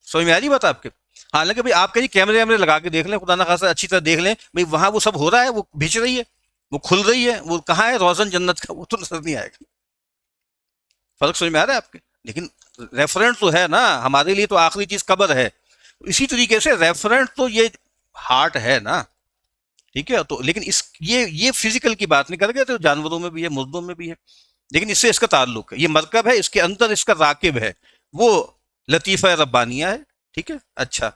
سمجھ میں آ رہی بات آپ کے؟ حالانکہ بھائی آپ کہیں کیمرے ویمرے لگا کے دیکھ لیں، خدا نہ خاصا اچھی طرح دیکھ لیں بھائی وہاں وہ سب ہو رہا ہے، وہ بھیچ رہی ہے، وہ کھل رہی ہے، وہ کہاں ہے روزن جنت کا، وہ تو نظر نہیں آئے گا. فرق سمجھ میں آ رہا ہے آپ کے؟ لیکن ریفرنٹ تو ہے نا ہمارے لیے، تو آخری چیز قبر ہے. اسی طریقے سے ریفرنٹ تو یہ ہارٹ ہے نا. ٹھیک ہے، تو لیکن یہ فزیکل کی بات نہیں کر گئے، تو جانوروں میں بھی ہے، مردوں میں بھی ہے. لیکن اس سے اس کا تعلق ہے، یہ مرکب ہے، اس کے اندر اس کا راکب ہے، وہ لطیفہ ربانیہ ہے. ٹھیک ہے، اچھا.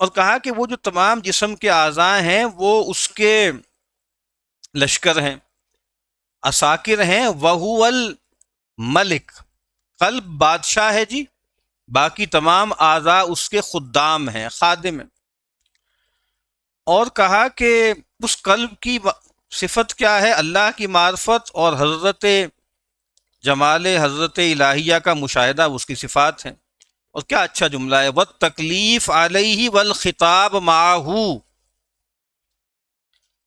اور کہا کہ وہ جو تمام جسم کے اعضاء ہیں وہ اس کے لشکر ہیں، عساکر ہیں. وہو الملک، قلب بادشاہ ہے جی، باقی تمام اعضاء اس کے خدام ہیں، خادم ہیں. اور کہا کہ اس قلب کی صفت کیا ہے؟ اللہ کی معرفت اور حضرت جمال حضرت الہیہ کا مشاہدہ اس کی صفات ہیں. اور کیا اچھا جملہ ہے، وَالتَّکْلِیفُ عَلَیْهِ وَالْخِطَابُ مَعَهُ.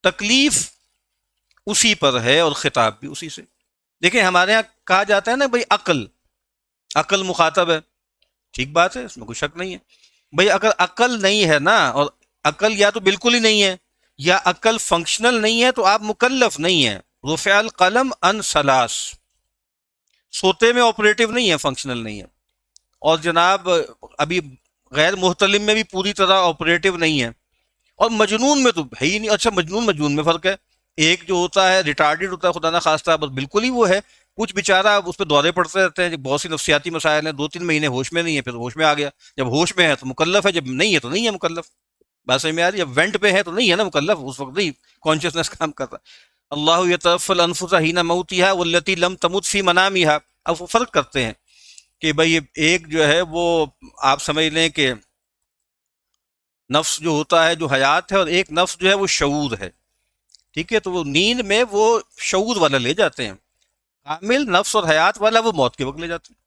تکلیف اسی پر ہے اور خطاب بھی اسی سے. دیکھیں ہمارے ہاں کہا جاتا ہے نا بھئی عقل، عقل مخاطب ہے. ٹھیک بات ہے، اس میں کوئی شک نہیں ہے. بھئی اگر عقل نہیں ہے نا، اور عقل یا تو بالکل ہی نہیں ہے یا عقل فنکشنل نہیں ہے، تو آپ مکلف نہیں ہیں. رفع القلم عن ثلاث، سوتے میں آپریٹو نہیں ہے، فنکشنل نہیں ہے. اور جناب ابھی غیر محتلم میں بھی پوری طرح آپریٹو نہیں ہے. اور مجنون میں تو ہے ہی نہیں. اچھا مجنون میں فرق ہے. ایک جو ہوتا ہے ریٹارڈڈ ہوتا ہے، خدا نہ خواستہ، بس بالکل ہی وہ ہے. کچھ بیچارہ اس پہ دورے پڑتے رہتے ہیں، بہت سی نفسیاتی مسائل ہیں، 2-3 مہینے ہوش میں نہیں ہے، پھر ہوش میں آ گیا. جب ہوش میں ہے تو مکلف ہے، جب نہیں ہے تو نہیں ہے مکلف. بات سمجھ میں آ رہی ہے؟ جب وینٹ پہ ہے تو نہیں ہے نا مکلف، اس وقت نہیں کانشیسنیس کام کرتا. اللہ یتوفی الانفس حین موتها والتی لم تمت فی منامها. اب وہ فرق کرتے ہیں کہ بھئی ایک جو ہے وہ آپ سمجھ لیں کہ نفس جو ہوتا ہے جو حیات ہے، اور ایک نفس جو ہے وہ شعور ہے. ٹھیک ہے، تو وہ نیند میں وہ شعور والا لے جاتے ہیں، کامل نفس اور حیات والا وہ موت کے وقت لے جاتے ہیں.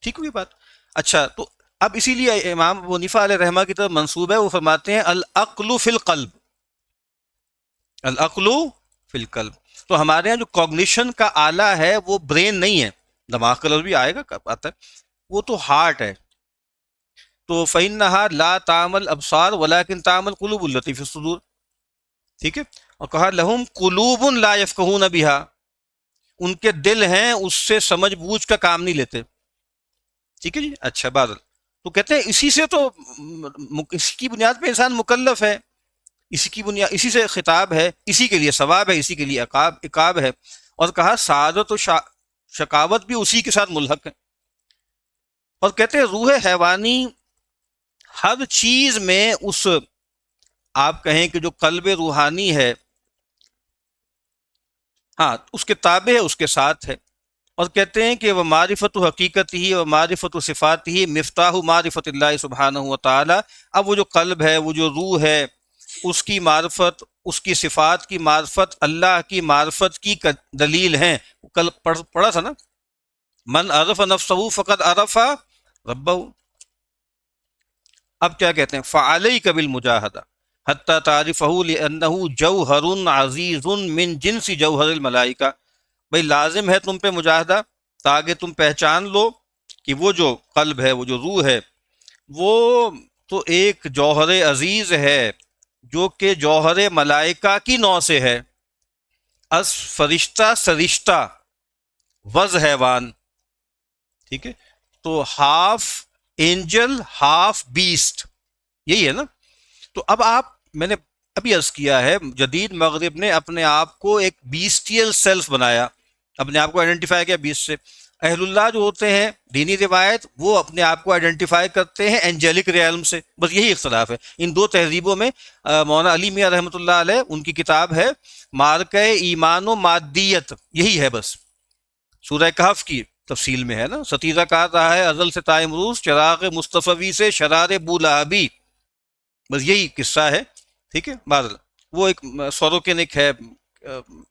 ٹھیک ہوئی بات؟ اچھا، تو اب اسی لیے امام ابو حنیفہ علیہ رحمہ کی طرف منسوب ہے، وہ فرماتے ہیں العقل فی القلب، العقل فی القلب. تو ہمارے یہاں جو کوگنیشن کا آلہ ہے وہ برین نہیں ہے، دماغ کا لفظ بھی آئے گا آتا ہے، وہ تو ہارٹ ہے. تو فَإِنَّهَا لَا تَعْمَى الْأَبْصَارُ وَلَكِنْ تَعْمَى الْقُلُوبُ الَّتِي فِي الصُّدُورِ. ٹھیک ہے. اور کہا لَهُمْ قُلُوبٌ لَا يَفْقَهُونَ بِهَا، ان کے دل ہیں اس سے سمجھ بوجھ کا کام نہیں لیتے. ٹھیک ہے جی. اچھا بادل، تو کہتے ہیں اسی سے تو اس کی بنیاد پہ انسان مکلف ہے، اسی کی بنیاد، اسی سے خطاب ہے، اسی کے لیے ثواب ہے، اسی کے لیے عقاب ہے. اور کہا سعادت و شقاوت بھی اسی کے ساتھ ملحق ہے. اور کہتے ہیں روح حیوانی ہر چیز میں اس آپ کہیں کہ جو قلب روحانی ہے، ہاں اس کے تابع ہے، اس کے ساتھ ہے. اور کہتے ہیں کہ وہ معرفت و حقیقت ہی و معرفت و صفات ہی مفتاح معرفت اللہ سبحانہ و تعالی. اب وہ جو قلب ہے، وہ جو روح ہے، اس کی معرفت، اس کی صفات کی معرفت اللہ کی معرفت کی دلیل ہیں. کل پڑھا تھا نا، من عرف نفسہ فقد عرف ربہ. اب کیا کہتے ہیں، فعلیک بالمجاہدہ حتی تعرفہ لأنہ جوہر عزیز من جنس جوہر الملائکہ. بھئی لازم ہے تم پہ مجاہدہ تاکہ تم پہچان لو کہ وہ جو قلب ہے، وہ جو روح ہے، وہ تو ایک جوہر عزیز ہے جو کہ جوہر ملائکہ کی نوع سے ہے. از فرشتہ سرشتہ وز حیوان. ٹھیک ہے، تو ہاف اینجل ہاف بیسٹ، یہی ہے نا. تو اب میں نے ابھی عرض کیا ہے، جدید مغرب نے اپنے آپ کو ایک بیسٹیل سیلف بنایا، اپنے آپ کو آئیڈینٹیفائی کیا بیسٹ سے. اہل اللہ جو ہوتے ہیں دینی روایت، وہ اپنے آپ کو آئیڈینٹیفائی کرتے ہیں اینجلک ریالم سے. بس یہی اختلاف ہے ان دو تہذیبوں میں. مولانا علی میاں رحمۃ اللہ علیہ، ان کی کتاب ہے مارکہ ایمان و مادیت، یہی ہے بس. سورہ کہف کی تفصیل میں ہے نا، ستیرہ کہا رہا ہے ازل سے تا امروز، چراغ مصطفی سے شرار بولہبی. بس یہی قصہ ہے. ٹھیک ہے، بہرحال وہ ایک سوروکینک ہے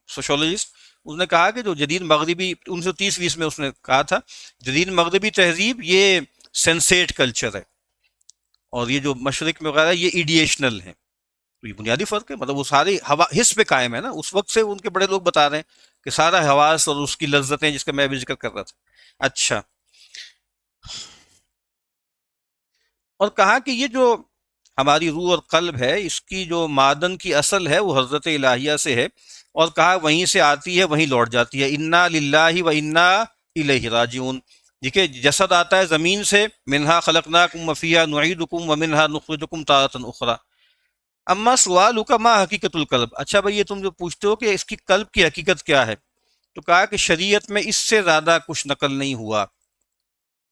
سوشولوجسٹ، اس نے کہا کہ جو جدید مغربی 1930 میں اس نے کہا تھا، جدید مغربی تہذیب یہ سینسیٹ کلچر ہے، اور یہ جو مشرق میں وغیرہ یہ ایڈیشنل ہے. تو یہ بنیادی فرق ہے. مطلب وہ ساری حس پہ قائم ہے نا، اس وقت سے ان کے بڑے لوگ بتا رہے ہیں کہ سارا حواس اور اس کی لذتیں، جس کا میں بھی ذکر کر رہا تھا. اچھا، اور کہا کہ یہ جو ہماری روح اور قلب ہے، اس کی جو معدن کی اصل ہے وہ حضرت الہیہ سے ہے، اور کہا وہیں سے آتی ہے وہیں لوٹ جاتی ہے. انا للہ و انا الیہ راجعون. دیکھیے جسد آتا ہے زمین سے، منہا خلقناکم وفیہا نعیدکم ومنہا نخرجکم تارۃ اخری. اما سوالک ما حقیقت القلب. اچھا بھئی، یہ تم جو پوچھتے ہو کہ اس کی قلب کی حقیقت کیا ہے، تو کہا کہ شریعت میں اس سے زیادہ کچھ نقل نہیں ہوا.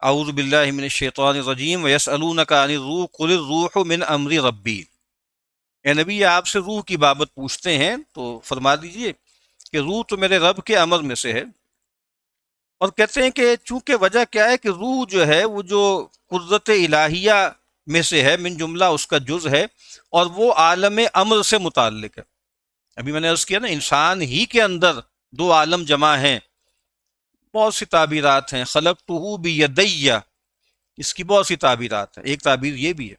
اعوذ باللہ من الشیطان الرجیم ویسألونک عن الروح قل الروح من امر ربی. اے نبی، آپ سے روح کی بابت پوچھتے ہیں تو فرما دیجئے کہ روح تو میرے رب کے امر میں سے ہے. اور کہتے ہیں کہ چونکہ وجہ کیا ہے کہ روح جو ہے وہ جو قدرت الہیہ میں سے ہے، من جملہ اس کا جز ہے، اور وہ عالم امر سے متعلق ہے. ابھی میں نے عرض کیا نا، انسان ہی کے اندر دو عالم جمع ہیں. بہت سی تعبیرات ہیں، خلقتہ بیدی، اس کی بہت سی تعبیرات ہیں. ایک تعبیر یہ بھی ہے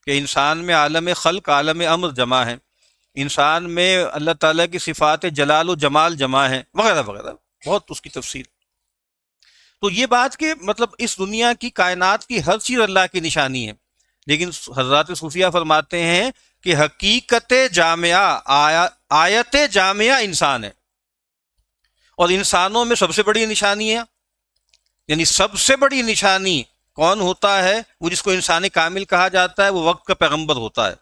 کہ انسان میں عالم خلق، عالم امر جمع ہے، انسان میں اللہ تعالیٰ کی صفات جلال و جمال جمع ہیں، وغیرہ وغیرہ، بہت اس کی تفصیل. تو یہ بات کہ مطلب اس دنیا کی کائنات کی ہر چیز اللہ کی نشانی ہے، لیکن حضرات صوفیہ فرماتے ہیں کہ حقیقت جامعہ، آیت جامعہ انسان ہے. اور انسانوں میں سب سے بڑی نشانی ہے، یعنی سب سے بڑی نشانی کون ہوتا ہے؟ وہ جس کو انسان کامل کہا جاتا ہے، وہ وقت کا پیغمبر ہوتا ہے.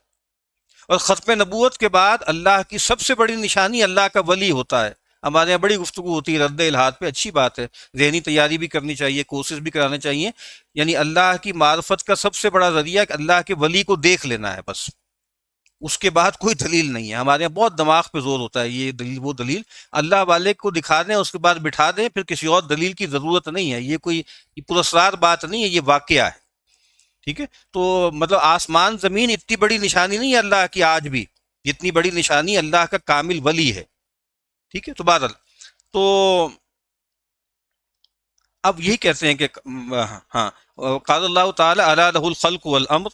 اور ختم نبوت کے بعد اللہ کی سب سے بڑی نشانی اللہ کا ولی ہوتا ہے. ہمارے یہاں بڑی گفتگو ہوتی ہے رد الحاد پہ، اچھی بات ہے، ذہنی تیاری بھی کرنی چاہیے، کوشش بھی کرانا چاہیے. یعنی اللہ کی معرفت کا سب سے بڑا ذریعہ کہ اللہ کے ولی کو دیکھ لینا ہے، بس اس کے بعد کوئی دلیل نہیں ہے. ہمارے یہاں بہت دماغ پہ زور ہوتا ہے، یہ دلیل وہ دلیل، اللہ والے کو دکھا دیں اس کے بعد بٹھا دیں، پھر کسی اور دلیل کی ضرورت نہیں ہے. یہ کوئی پراسرار بات نہیں ہے، یہ واقعہ ہے. ٹھیک ہے، تو مطلب آسمان زمین اتنی بڑی نشانی نہیں ہے اللہ کی آج بھی، جتنی بڑی نشانی اللہ کا کامل ولی ہے. ٹھیک ہے، تو بہرحال تو اب یہی کہتے ہیں کہ ہاں، قال اللہ تعالی الا لہ الخلق والامر.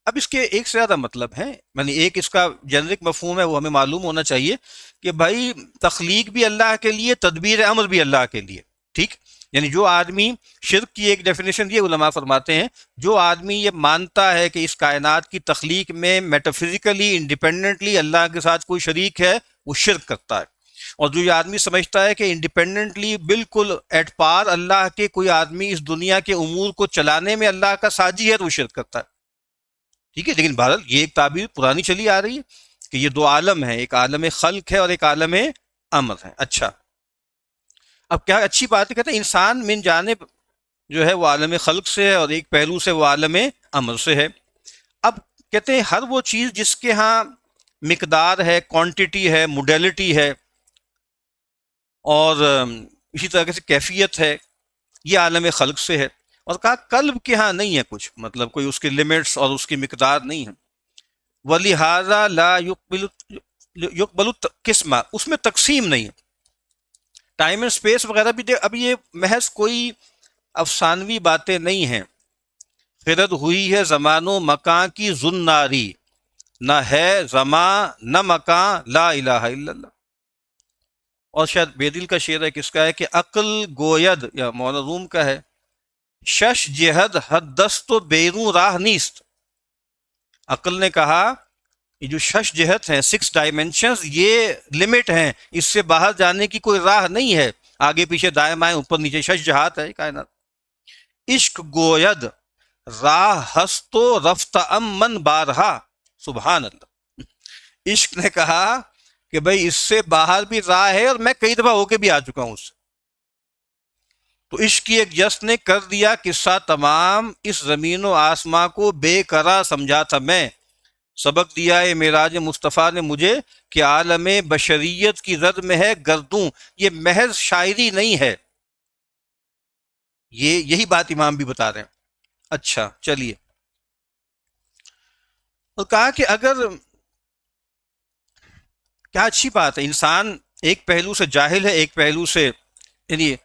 اب اس کے ایک سے زیادہ مطلب ہیں، یعنی ایک اس کا جنرک مفہوم ہے، وہ ہمیں معلوم ہونا چاہیے کہ بھائی تخلیق بھی اللہ کے لیے، تدبیر امر بھی اللہ کے لیے. ٹھیک، یعنی جو آدمی، شرک کی ایک ڈیفینیشن یہ علماء فرماتے ہیں، جو آدمی یہ مانتا ہے کہ اس کائنات کی تخلیق میں میٹافزیکلی انڈیپینڈنٹلی اللہ کے ساتھ کوئی شریک ہے، وہ شرک کرتا ہے. اور جو یہ آدمی سمجھتا ہے کہ انڈیپینڈنٹلی بالکل ایٹ پار اللہ کے کوئی آدمی اس دنیا کے امور کو چلانے میں اللہ کا ساجی ہے، تو وہ شرک کرتا ہے. ٹھیک ہے، لیکن بہرحال یہ ایک تعبیر پرانی چلی آ رہی ہے کہ یہ دو عالم ہیں، ایک عالم خلق ہے اور ایک عالم امر ہے. اچھا، اب کیا اچھی بات ہے، کہتے ہیں انسان من جانب جو ہے وہ عالم خلق سے ہے، اور ایک پہلو سے وہ عالم امر سے ہے. اب کہتے ہیں ہر وہ چیز جس کے ہاں مقدار ہے، کوانٹٹی ہے، موڈیلٹی ہے، اور اسی طرح سے کیفیت ہے، یہ عالم خلق سے ہے۔ اور کہا قلب کے ہاں نہیں ہے کچھ، مطلب کوئی اس کے لمٹس اور اس کی مقدار نہیں ہے۔ وَلِهَذَا لَا يُقْبَلُ قسمہ، اس میں تقسیم نہیں ہے۔ ٹائم اینڈ اسپیس وغیرہ بھی اب یہ محض کوئی افسانوی باتیں نہیں ہیں۔ خرد ہوئی ہے زمان و مکان کی زناری، نہ ہے زمان نہ مکان، لا الہ الا اللہ۔ اور شاید بیدل کا شعر ہے، کس کا ہے کہ عقل گوید، یا مولانا روم کا ہے، شش جہد حد دست و بیرون راہ نیست۔ عقل نے کہا یہ جو شش جہت ہیں، 6 ڈائمینشنز، یہ لمٹ ہیں، اس سے باہر جانے کی کوئی راہ نہیں ہے، آگے پیچھے دائیں بائیں اوپر نیچے، شش جہات ہے کائنات۔ عشق گوید راہ ہست و رفت من بارہا، سبحان اللہ۔ عشق نے کہا کہ بھئی اس سے باہر بھی راہ ہے، اور میں کئی دفعہ ہو کے بھی آ چکا ہوں اس سے۔ تو عشق کی ایک جس نے کر دیا قصہ تمام، اس زمین و آسماں کو بے قرار سمجھا تھا میں، سبق دیا ہے معراج مصطفیٰ نے مجھے کہ عالم بشریت کی زد میں ہے گردوں۔ یہ محض شاعری نہیں ہے، یہی بات امام بھی بتا رہے ہیں۔ اچھا چلیے، اور کہا کہ اگر، کیا اچھی بات ہے، انسان ایک پہلو سے جاہل ہے، ایک پہلو سے، یعنی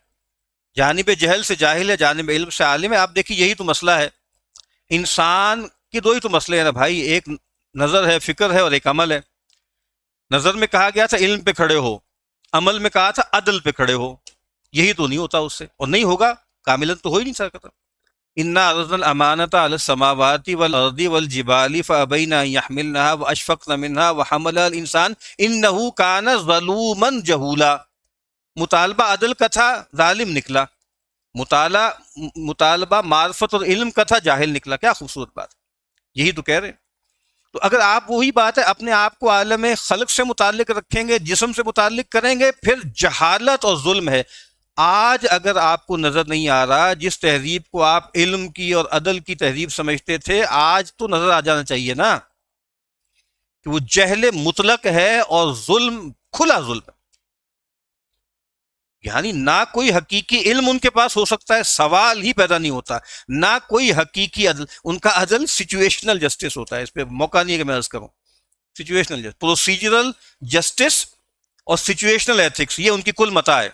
جانب جہل سے جاہل ہے، جانب علم سے عالم ہے۔ آپ دیکھیے یہی تو مسئلہ ہے، انسان کے دو ہی تو مسئلے ہیں نا بھائی، ایک نظر ہے، فکر ہے، اور ایک عمل ہے۔ نظر میں کہا گیا تھا علم پہ کھڑے ہو، عمل میں کہا تھا عدل پہ کھڑے ہو، یہی تو نہیں ہوتا اس سے، اور نہیں ہوگا، کاملاً تو ہو ہی نہیں سکتا۔ انا عرضنا الامانۃ علی السماوات والارض والجبال فابین ان یحملنها واشفقن منها وحملها الانسان انه کان ظلوما جہولا۔ مطالبہ عدل کا تھا، ظالم نکلا، مطالبہ معرفت اور علم کا تھا، جاہل نکلا۔ کیا خوبصورت بات، یہی تو کہہ رہے ہیں۔ تو اگر آپ وہی بات ہے اپنے آپ کو عالم خلق سے متعلق رکھیں گے، جسم سے متعلق کریں گے، پھر جہالت اور ظلم ہے۔ آج اگر آپ کو نظر نہیں آ رہا، جس تہذیب کو آپ علم کی اور عدل کی تہذیب سمجھتے تھے، آج تو نظر آ جانا چاہیے نا کہ وہ جہل مطلق ہے اور ظلم، کھلا ظلم ہے۔ یعنی نہ کوئی حقیقی علم ان کے پاس ہو سکتا ہے، سوال ہی پیدا نہیں ہوتا، نہ کوئی حقیقی عدل۔ ان کا عدل سچویشنل جسٹس ہوتا ہے، اس پہ موقع نہیں ہے کہ میں عرض کروں۔ سچویشنل جسٹس، پروسیجرل جسٹس اور سچویشنل ایتھکس، یہ ان کی کل متاع ہے۔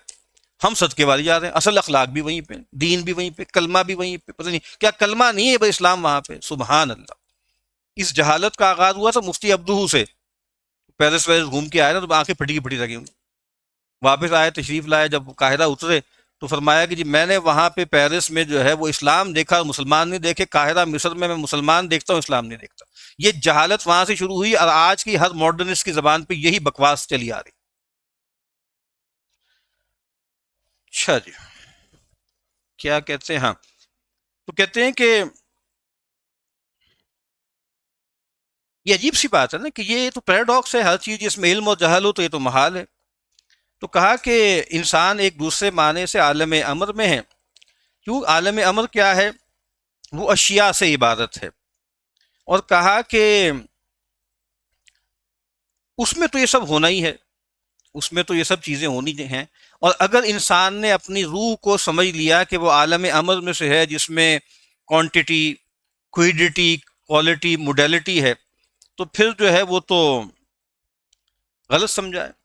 ہم صدقے والی جا رہے ہیں، اصل اخلاق بھی وہیں پہ، دین بھی وہیں پہ، کلمہ بھی وہیں پہ، پتہ نہیں کیا کلمہ نہیں ہے بھائی، اسلام وہاں پہ، سبحان اللہ۔ اس جہالت کا آغاز ہوا تھا مفتی عبدہو سے، پیرس ویرس گھوم کے آئے نا تو آنکھیں پھٹی کی پھٹی لگی ہوں گی۔ واپس آئے، تشریف لائے، جب قاہرہ اترے تو فرمایا کہ جی میں نے وہاں پہ پیرس میں جو ہے وہ اسلام دیکھا اور مسلمان نہیں دیکھے، قاہرہ مصر میں مسلمان دیکھتا ہوں، اسلام نہیں دیکھتا۔ یہ جہالت وہاں سے شروع ہوئی، اور آج کی ہر ماڈرنسٹ کی زبان پہ یہی بکواس چلی آ رہی۔ اچھا جی، کیا کہتے ہیں، ہاں تو کہتے ہیں کہ یہ عجیب سی بات ہے نا کہ یہ تو پیراڈاکس ہے، ہر چیز جس میں علم اور جہل ہو تو یہ تو محال ہے۔ تو کہا کہ انسان ایک دوسرے معنی سے عالم امر میں ہے۔ کیوں عالم امر کیا ہے؟ وہ اشیاء سے عبارت ہے، اور کہا کہ اس میں تو یہ سب ہونا ہی ہے، اس میں تو یہ سب چیزیں ہونی ہیں۔ اور اگر انسان نے اپنی روح کو سمجھ لیا کہ وہ عالم امر میں سے ہے، جس میں کوانٹٹی، کوئڈٹی، کوالٹی، موڈیلٹی ہے، تو پھر جو ہے وہ تو غلط سمجھا ہے۔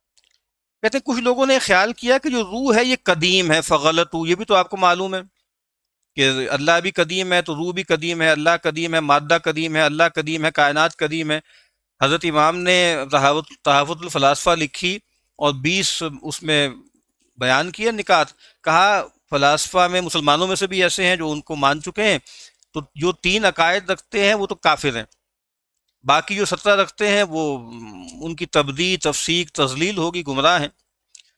کہتے ہیں کچھ لوگوں نے خیال کیا کہ جو روح ہے یہ قدیم ہے، فغلط، یہ بھی تو آپ کو معلوم ہے کہ اللہ بھی قدیم ہے تو روح بھی قدیم ہے، اللہ قدیم ہے، مادہ قدیم ہے، اللہ قدیم ہے، کائنات قدیم ہے۔ حضرت امام نے تحفظ الفلاسفہ لکھی اور 20 اس میں بیان کیا نکات، کہا فلاسفہ میں مسلمانوں میں سے بھی ایسے ہیں جو ان کو مان چکے ہیں، تو جو 3 عقائد رکھتے ہیں وہ تو کافر ہیں، باقی جو 17 رکھتے ہیں وہ ان کی تبدیع، تفسیق، تضلیل ہوگی، گمراہ ہیں۔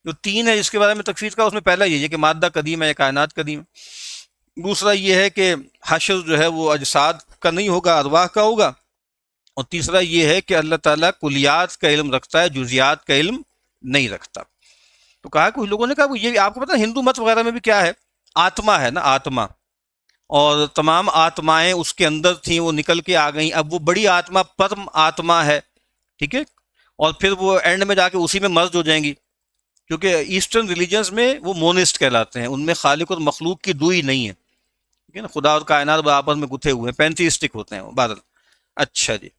جو 3 ہے جس کے بارے میں تکفیر کا، اس میں پہلا یہ ہے کہ مادہ قدیم ہے یا کائنات قدیم ہے، دوسرا یہ ہے کہ حشر جو ہے وہ اجساد کا نہیں ہوگا، ارواح کا ہوگا، اور تیسرا یہ ہے کہ اللہ تعالیٰ کلیات کا علم رکھتا ہے، جزیات کا علم نہیں رکھتا۔ تو کہا کچھ لوگوں نے کہا وہ یہ آپ کو پتا ہے ہندو مت وغیرہ میں بھی کیا ہے، آتما ہے نا، آتما، اور تمام آتمائیں اس کے اندر تھیں، وہ نکل کے آ گئیں، اب وہ بڑی آتما پرم آتما ہے، ٹھیک ہے، اور پھر وہ اینڈ میں جا کے اسی میں مرج ہو جائیں گی، کیونکہ ایسٹرن ریلیجنز میں وہ مونسٹ کہلاتے ہیں، ان میں خالق اور مخلوق کی دوئی نہیں ہے، ٹھیک ہے نا، خدا اور کائنات آپس میں گتھے ہوئے ہیں، پینتھیسٹک ہوتے ہیں وہ بادل. اچھا جی،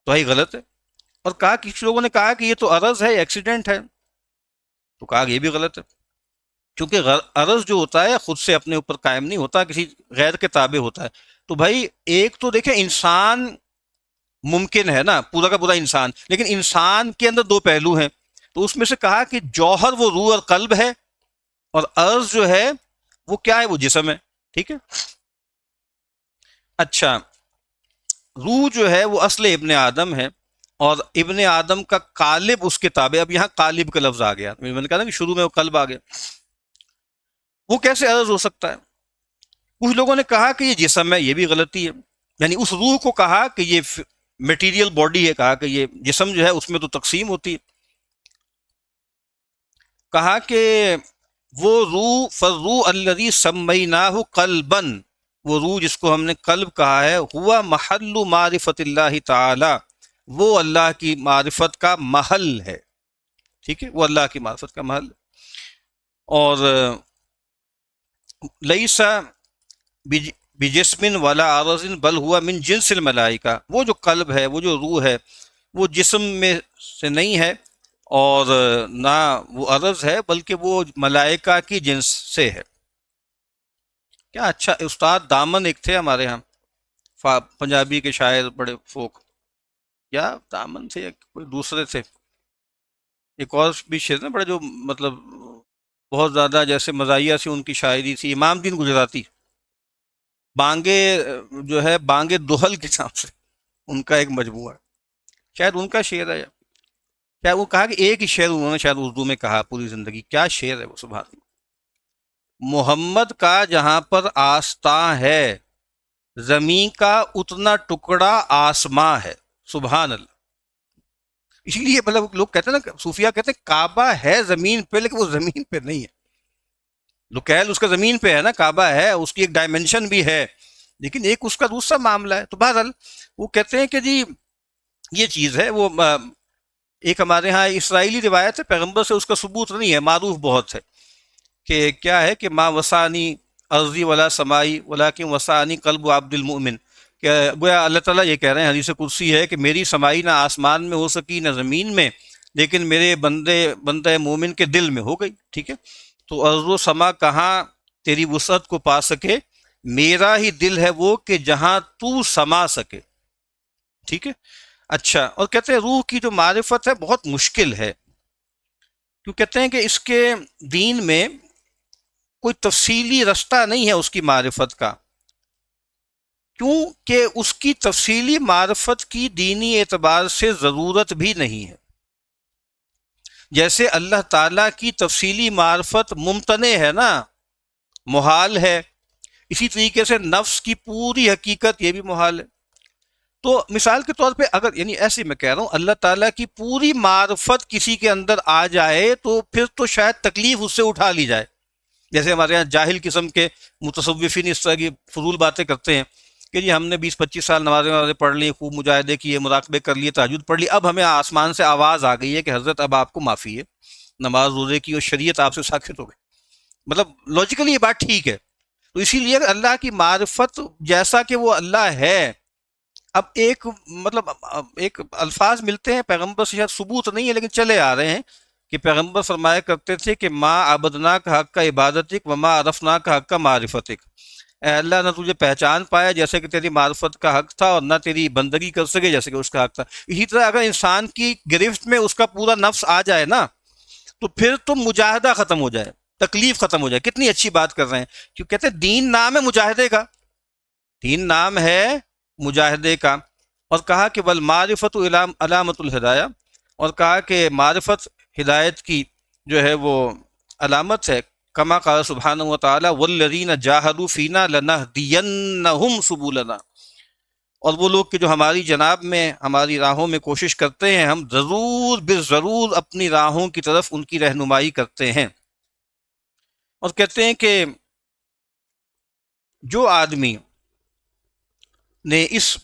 تو ہی غلط ہے. اور کہا کچھ لوگوں نے کہا کہ یہ تو عرض ہے، ایکسیڈنٹ ہے، تو کہا کہ یہ بھی غلط ہے، کیونکہ عرض جو ہوتا ہے خود سے اپنے اوپر قائم نہیں ہوتا، کسی غیر کے تابع ہوتا ہے. تو بھائی ایک تو دیکھیں انسان ممکن ہے نا، پورا کا پورا انسان، لیکن انسان کے اندر دو پہلو ہیں، تو اس میں سے کہا کہ جوہر وہ روح اور قلب ہے، اور عرض جو ہے وہ کیا ہے، وہ جسم ہے. ٹھیک ہے. اچھا، روح جو ہے وہ اصل ابن آدم ہے، اور ابن آدم کا قالب اس کے تابع. اب یہاں قالب کا لفظ آ گیا، میں نے کہا نا کہ شروع میں وہ قلب آ گیا، وہ کیسے عرض ہو سکتا ہے؟ کچھ لوگوں نے کہا کہ یہ جسم ہے، یہ بھی غلطی ہے. یعنی اس روح کو کہا کہ یہ میٹیریل باڈی ہے، کہا کہ یہ جسم جو ہے اس میں تو تقسیم ہوتی ہے. کہا کہ وہ روح فالروح الذی سمیناہ قلبا، وہ روح جس کو ہم نے قلب کہا ہے، ہوا محل معرفت اللہ تعالی، وہ اللہ کی معرفت کا محل ہے. ٹھیک ہے، وہ اللہ کی معرفت کا محل. اور لیسا بجسم ولا عرض بل ہوا من جنس الملائکہ، وہ جو قلب ہے، وہ جو روح ہے، وہ جسم میں سے نہیں ہے، اور نہ وہ عرض ہے، بلکہ وہ ملائکہ کی جنس سے ہے. کیا اچھا استاد دامن ایک تھے ہمارے ہاں، پنجابی کے شاعر بڑے فوک، یا دامن تھے یا کوئی دوسرے تھے، ایک اور بھی شعر نا بڑے جو مطلب بہت زیادہ جیسے مزاحیہ سی ان کی شاعری تھی، امام دین گجراتی، بانگے جو ہے بانگے دہل کے نام سے ان کا ایک مجموعہ ہے، شاید ان کا شعر ہے. کیا وہ کہا کہ ایک ہی شعر انہوں نے شاید اردو میں کہا پوری زندگی، کیا شعر ہے وہ، سبحان اللہ. محمد کا جہاں پر آستاں ہے، زمین کا اتنا ٹکڑا آسماں ہے. سبحان اللہ. اسی لیے مطلب لوگ کہتے ہیں نا، صوفیہ کہتے ہیں کعبہ ہے زمین پہ، لیکن وہ زمین پہ نہیں ہے. لوکیل اس کا زمین پہ ہے نا، کعبہ ہے، اس کی ایک ڈائمنشن بھی ہے، لیکن ایک اس کا دوسرا معاملہ ہے. تو بہرحال وہ کہتے ہیں کہ جی یہ چیز ہے. وہ ایک ہمارے ہاں اسرائیلی روایت ہے، پیغمبر سے اس کا ثبوت نہیں ہے، معروف بہت ہے، کہ کیا ہے کہ ماں وسانی ارضی ولا سمائی ولیکن وسانی قلب عبد المؤمن، کہ گویا اللہ تعالیٰ یہ کہہ رہے ہیں، حدیث قدسی ہے کہ میری سمائی نہ آسمان میں ہو سکی نہ زمین میں، لیکن میرے بندہ مومن کے دل میں ہو گئی. ٹھیک ہے. تو ارض و سما کہاں تیری وسعت کو پا سکے، میرا ہی دل ہے وہ کہ جہاں تو سما سکے. ٹھیک ہے. اچھا، اور کہتے ہیں روح کی جو معرفت ہے بہت مشکل ہے، کیوں کہتے ہیں کہ اس کے دین میں کوئی تفصیلی رستہ نہیں ہے اس کی معرفت کا، کیونکہ اس کی تفصیلی معرفت کی دینی اعتبار سے ضرورت بھی نہیں ہے. جیسے اللہ تعالیٰ کی تفصیلی معرفت ممتنع ہے نا، محال ہے، اسی طریقے سے نفس کی پوری حقیقت یہ بھی محال ہے. تو مثال کے طور پہ اگر یعنی ایسے میں کہہ رہا ہوں، اللہ تعالیٰ کی پوری معرفت کسی کے اندر آ جائے تو پھر تو شاید تکلیف اس سے اٹھا لی جائے. جیسے ہمارے یہاں جاہل قسم کے متصوفین اس طرح کی فضول باتیں کرتے ہیں کہ جی ہم نے 20-25 سال نمازیں پڑھ لی، خوب مجاہدے کیے، مراقبے کر لیے، تہجد پڑھ لی، اب ہمیں آسمان سے آواز آ گئی ہے کہ حضرت اب آپ کو معافی ہے، نماز روزے کی اور شریعت آپ سے ساخت ہو گئی. مطلب لاجیکلی یہ بات ٹھیک ہے. تو اسی لیے اللہ کی معرفت جیسا کہ وہ اللہ ہے، اب ایک مطلب ایک الفاظ ملتے ہیں پیغمبر سے، شاید ثبوت نہیں ہے لیکن چلے آ رہے ہیں، کہ پیغمبر فرمایا کرتے تھے کہ ما عبدنا کا حق کا عبادتک وما عرفنا کا حق کا معرفتک، اے اللہ نہ تجھے پہچان پایا جیسے کہ تیری معرفت کا حق تھا، اور نہ تیری بندگی کر سکے جیسے کہ اس کا حق تھا. اسی طرح اگر انسان کی گرفت میں اس کا پورا نفس آ جائے نا، تو پھر تو مجاہدہ ختم ہو جائے، تکلیف ختم ہو جائے. کتنی اچھی بات کر رہے ہیں، کیوں کہتے ہیں دین نام ہے مجاہدے کا، دین نام ہے مجاہدے کا. اور کہا کہ والمعرفت علامت الہدایہ، اور کہا کہ معرفت ہدایت کی جو ہے وہ علامت ہے. کما قال سبحانہ و تعالی والذین جاہدوا فینا لنہدینہم سبلنا، اور وہ لوگ کہ جو ہماری جناب میں ہماری راہوں میں کوشش کرتے ہیں، ہم ضرور بالضرور اپنی راہوں کی طرف ان کی رہنمائی کرتے ہیں. اور کہتے ہیں کہ جو آدمی نے اس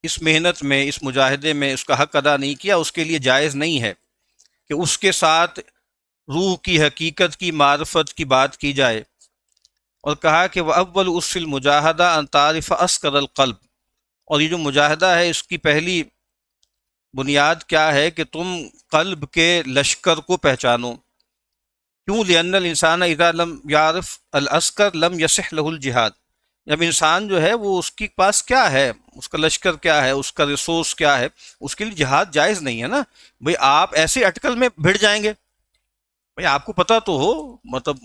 اس محنت میں، اس مجاہدے میں اس کا حق ادا نہیں کیا، اس کے لیے جائز نہیں ہے کہ اس کے ساتھ روح کی حقیقت کی معرفت کی بات کی جائے۔ اور کہا کہ وہ اول اس المجاہدہ ان تعرف اسکر القلب، اور یہ جو مجاہدہ ہے اس کی پہلی بنیاد کیا ہے کہ تم قلب کے لشکر کو پہچانو۔ کیوں؟ لأن الانسان اذا لم یعرف العسکر لم یصح له الجہاد، جب انسان جو ہے وہ اس کے پاس کیا ہے، اس کا لشکر کیا ہے، اس کا ریسورس کیا ہے، اس کے لیے جہاد جائز نہیں ہے نا۔ بھئی آپ ایسے اٹکل میں بھڑ جائیں گے، بھئی آپ کو پتہ تو ہو، مطلب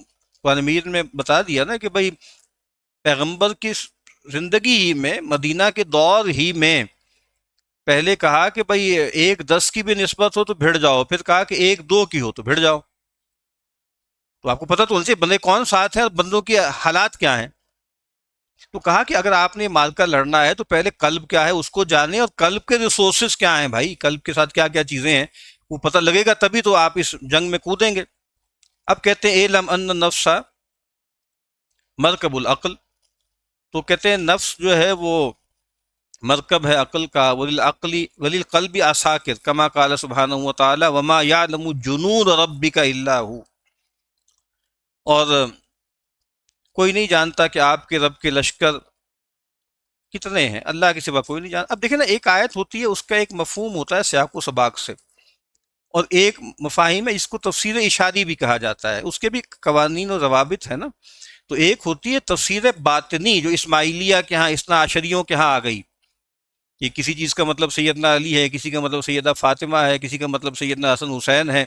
قرآن مجید میں بتا دیا نا کہ بھئی پیغمبر کی زندگی ہی میں، مدینہ کے دور ہی میں پہلے کہا کہ بھئی 1-10 کی بھی نسبت ہو تو بھڑ جاؤ، پھر کہا کہ 1-2 کی ہو تو بھڑ جاؤ۔ تو آپ کو پتہ تو ان سے بندے کون ساتھ ہیں اور بندوں کی حالات کیا ہیں۔ تو کہا کہ اگر آپ نے مارکا لڑنا ہے تو پہلے قلب کیا ہے اس کو جانیں، اور قلب کے ریسورسز کیا ہیں، بھائی قلب کے ساتھ کیا کیا چیزیں ہیں وہ پتہ لگے گا، تبھی تو آپ اس جنگ میں کودیں گے۔ اب کہتے ہیں اعلم ان النفس مرکب العقل، تو کہتے ہیں نفس جو ہے وہ مرکب ہے عقل کا، وللقلب عساکر کما قال سبحانہ وتعالی وما یعلم جنود ربک الا ہو، اور کوئی نہیں جانتا کہ آپ کے رب کے لشکر کتنے ہیں، اللہ کے سوا کوئی نہیں جانتا۔ اب دیکھیں نا، ایک آیت ہوتی ہے اس کا ایک مفہوم ہوتا ہے سیاق و سباق سے، اور ایک مفاہیم ہے اس کو تفسیر اشاری بھی کہا جاتا ہے، اس کے بھی قوانین و ضوابط ہیں نا۔ تو ایک ہوتی ہے تفسیر باطنی جو اسماعیلیہ کے ہاں، اثنا عشریوں کے ہاں آ گئی، کہ کسی چیز کا مطلب سیدنا علی ہے، کسی کا مطلب سیدہ فاطمہ ہے، کسی کا مطلب سیدنا حسن حسین ہے۔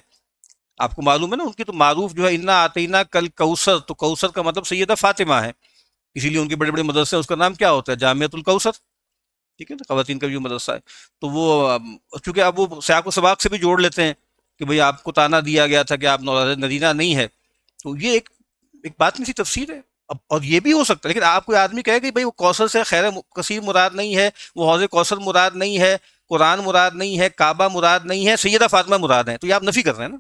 آپ کو معلوم ہے نا ان کی تو معروف جو ہے انا آتینا کل کوثر، تو کوثر کا مطلب سیدہ فاطمہ ہے، اسی لیے ان کے بڑے بڑے مدرسے ہیں، اس کا نام کیا ہوتا ہے؟ جامعۃ الکوثر، ٹھیک ہے نا، خواتین کا بھی مدرسہ ہے۔ تو وہ چونکہ اب وہ سیاق و سباق سے بھی جوڑ لیتے ہیں کہ بھئی آپ کو تانا دیا گیا تھا کہ آپ نوزاد مدینہ نہیں ہے، تو یہ ایک بات نہیں سی تفسیر ہے۔ اب اور یہ بھی ہو سکتا ہے، لیکن آپ کوئی آدمی کہے کہ بھئی وہ کوثر سے خیر کثیر مراد نہیں ہے، وہ حوض کوثر مراد نہیں ہے، قرآن مراد نہیں ہے، کعبہ مراد نہیں ہے، سیدہ فاطمہ مراد ہے، تو یہ آپ نفی کر رہے ہیں نا۔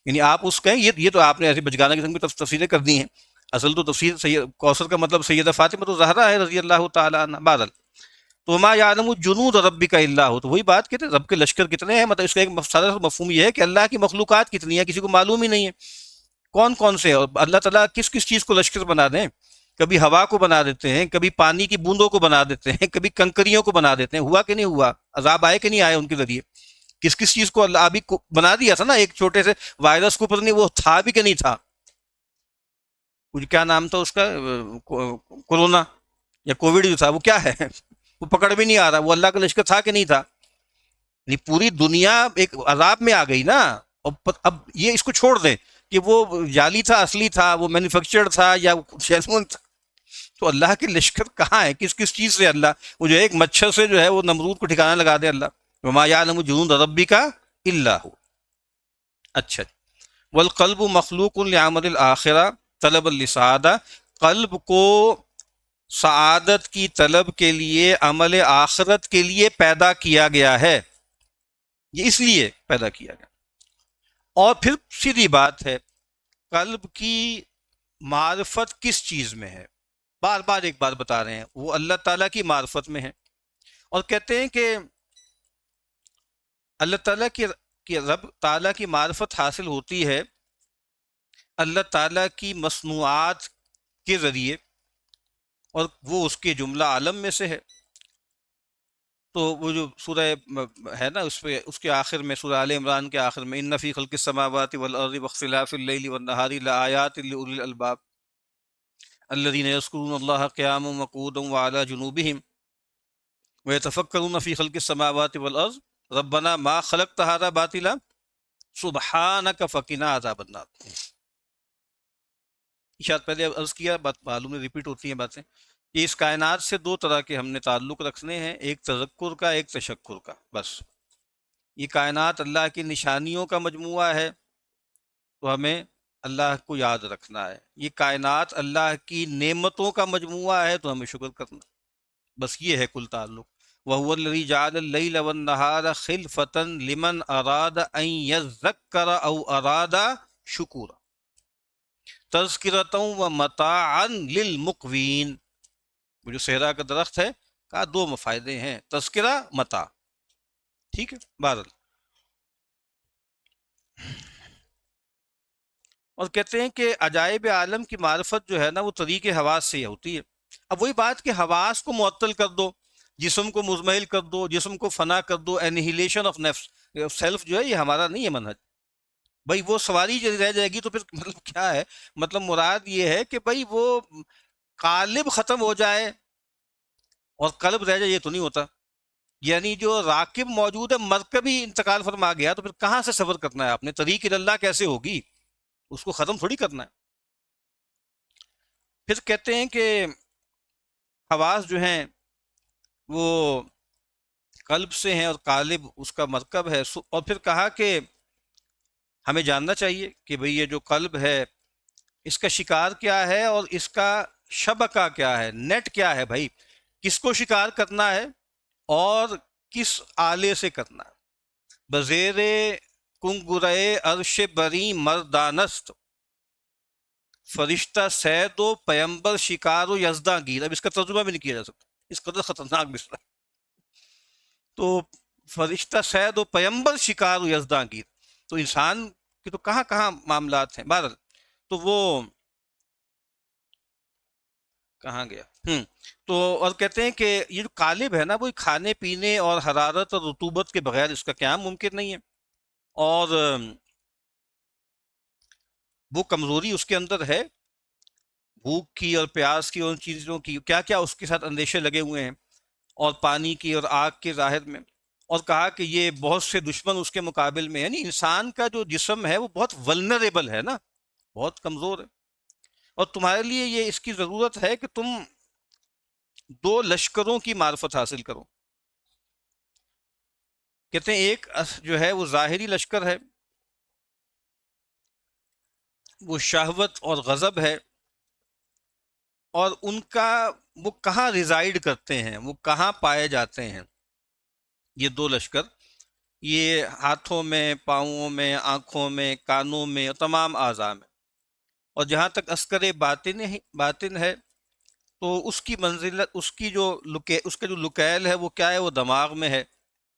یعنی آپ اس کہیں یہ تو آپ نے ایسی بچگانہ قسم کی تفسیریں کر دی ہیں، اصل تو تفسیر کوثر کا مطلب سیدہ فاطمہ تو زہرا ہے رضی اللہ تعالی عنہ۔ بہرحال تو ما یعلم جنود ربک الا ہو، تو وہی بات کہتے ہیں رب کے لشکر کتنے ہیں، مطلب اس کا ایک سادہ مفہوم یہ ہے کہ اللہ کی مخلوقات کتنی ہیں کسی کو معلوم ہی نہیں ہے، کون کون سے، اور اللہ تعالیٰ کس کس چیز کو لشکر بنا دیں، کبھی ہوا کو بنا دیتے ہیں، کبھی پانی کی بوندوں کو بنا دیتے ہیں، کبھی کنکریوں کو بنا دیتے ہیں، ہوا کہ نہیں ہوا، عذاب آئے کہ نہیں آئے ان کے ذریعے، کس کس چیز کو اللہ ابھی بنا دیا تھا نا، ایک چھوٹے سے وائرس کو پتہ نہیں وہ تھا بھی کہ نہیں تھا، کچھ کیا نام تھا اس کا، کورونا یا کووڈ جو تھا، وہ کیا ہے وہ پکڑ بھی نہیں آ رہا، وہ اللہ کا لشکر تھا کہ نہیں تھا؟ یعنی پوری دنیا ایک عذاب میں آ گئی نا۔ اب یہ اس کو چھوڑ دیں کہ وہ جعلی تھا، اصلی تھا، وہ مینوفیکچرڈ تھا یا شیزمون تھا، تو اللہ کے لشکر کہاں ہے، کس کس چیز سے اللہ، وہ جو ایک مچھر سے جو ہے وہ نمرود کو ٹھکانہ لگا دے اللہ، وما یعلم جنود ربک الا ہو۔ اچھا، والقلب مخلوق لعمل الآخرہ طلب للسعادہ، قلب کو سعادت کی طلب کے لیے، عمل آخرت کے لیے پیدا کیا گیا ہے، یہ اس لیے پیدا کیا گیا۔ اور پھر سیدھی بات ہے، قلب کی معرفت کس چیز میں ہے؟ بار بار ایک بات بتا رہے ہیں، وہ اللہ تعالیٰ کی معرفت میں ہے، اور کہتے ہیں کہ اللہ تعالیٰ کی رب تعالیٰ کی معرفت حاصل ہوتی ہے اللہ تعالیٰ کی مصنوعات کے ذریعے، اور وہ اس کے جملہ عالم میں سے ہے۔ تو وہ جو سورہ ہے نا، اس کے آخر میں، سورہ آل عمران کے آخر میں، ان فی خلق السماوات والارض واختلاف اللیل والنہار لآیات لأولی الالباب الذین یذکرون اللہ قیاما وقعودا وعلی جنوبہم ویتفکرون فی خلق السماوات والارض ربنا ما خلقت ھذا باطلا سبحانک فقنا عذاب النار۔ شاید پہلے عرض کیا، بات معلوم ہے ریپیٹ ہوتی ہیں باتیں، کہ اس کائنات سے دو طرح کے ہم نے تعلق رکھنے ہیں، ایک تذکر کا، ایک تشکر کا، بس۔ یہ کائنات اللہ کی نشانیوں کا مجموعہ ہے تو ہمیں اللہ کو یاد رکھنا ہے، یہ کائنات اللہ کی نعمتوں کا مجموعہ ہے تو ہمیں شکر کرنا، بس یہ ہے کل تعلق۔ وَهُوَ الَّذِي جَعَلَ اللَّيْلَ وَالنَّهَارَ خِلْفَةً لِمَنْ أَرَادَ أَنْ يَذَّكَّرَ أَوْ أَرَادَ شُكُورًا تذکرۃ و متاعا للمقوین، وہ جو صحرا کا درخت ہے کہا دو فائدے ہیں، تذکرہ، متاع. ٹھیک ہے. بہرحال اور کہتے ہیں کہ عجائب عالم کی معرفت جو ہے نا وہ طریق حواس سے ہی ہوتی ہے. اب وہی بات کہ حواس کو معطل کر دو، جسم کو مزمحل کر دو، جسم کو فنا کر دو، انہیلیشن آف نفس سیلف جو ہے یہ ہمارا نہیں ہے منہج. بھائی وہ سواری جو رہ جائے گی تو پھر مطلب کیا ہے؟ مطلب مراد یہ ہے کہ بھائی وہ قالب ختم ہو جائے اور قلب رہ جائے، یہ تو نہیں ہوتا. یعنی جو راکب موجود ہے، مرکب ہی انتقال فرما گیا تو پھر کہاں سے سفر کرنا ہے آپ نے؟ طریق اللہ کیسے ہوگی؟ اس کو ختم تھوڑی کرنا ہے. پھر کہتے ہیں کہ حواس جو ہیں وہ قلب سے ہیں اور قالب اس کا مرکب ہے. اور پھر کہا کہ ہمیں جاننا چاہیے کہ بھئی یہ جو قلب ہے اس کا شکار کیا ہے اور اس کا شبکہ کیا ہے، نیٹ کیا ہے. بھائی کس کو شکار کرنا ہے اور کس آلے سے کرنا ہے؟ بزیر کنگرے عرش بری مردانست، فرشتہ سید و پیمبر شکار و یزداں گیر. اب اس کا ترجمہ بھی نہیں کیا جا سکتا، اس قدر خطرناک مصرع. تو فرشتہ سید و پیمبر شکار و یزداں گیر، تو انسان کے تو کہاں کہاں معاملات ہیں. بہرحال تو وہ کہاں گیا تو اور کہتے ہیں کہ یہ جو قالب ہے نا وہ کھانے پینے اور حرارت اور رطوبت کے بغیر اس کا قیام ممکن نہیں ہے. اور وہ کمزوری اس کے اندر ہے، بھوک کی اور پیاس کی اور ان چیزوں کی، کیا کیا اس کے ساتھ اندیشے لگے ہوئے ہیں، اور پانی کی اور آگ کے ظاہر میں. اور کہا کہ یہ بہت سے دشمن اس کے مقابل میں، یعنی انسان کا جو جسم ہے وہ بہت ولنریبل ہے نا، بہت کمزور ہے. اور تمہارے لیے یہ اس کی ضرورت ہے کہ تم دو لشکروں کی معرفت حاصل کرو. کہتے ہیں ایک جو ہے وہ ظاہری لشکر ہے، وہ شہوت اور غضب ہے. اور ان کا وہ کہاں ریزائیڈ کرتے ہیں، وہ کہاں پائے جاتے ہیں یہ دو لشکر؟ یہ ہاتھوں میں، پاؤں میں، آنکھوں میں، کانوں میں، تمام اعضاء میں. اور جہاں تک عسکر باطن ہے تو اس کی منزل، اس کا جو لکیل ہے وہ کیا ہے؟ وہ دماغ میں ہے.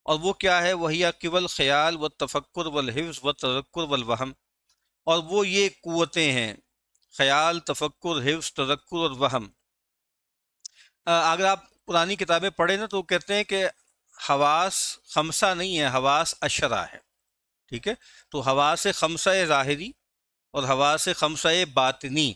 اور وہ کیا ہے؟ وہی قول خیال و تفکر والحفظ و تذکر والوہم. اور وہ یہ قوتیں ہیں، خیال، تفکر، حفظ، تذکر اور وہم. اگر آپ پرانی کتابیں پڑھیں نا تو کہتے ہیں کہ حواس خمسہ نہیں ہے، حواس عشرہ ہے. ٹھیک ہے. تو حواس خمسہ ظاہری اور حواس خمسہ باطنی.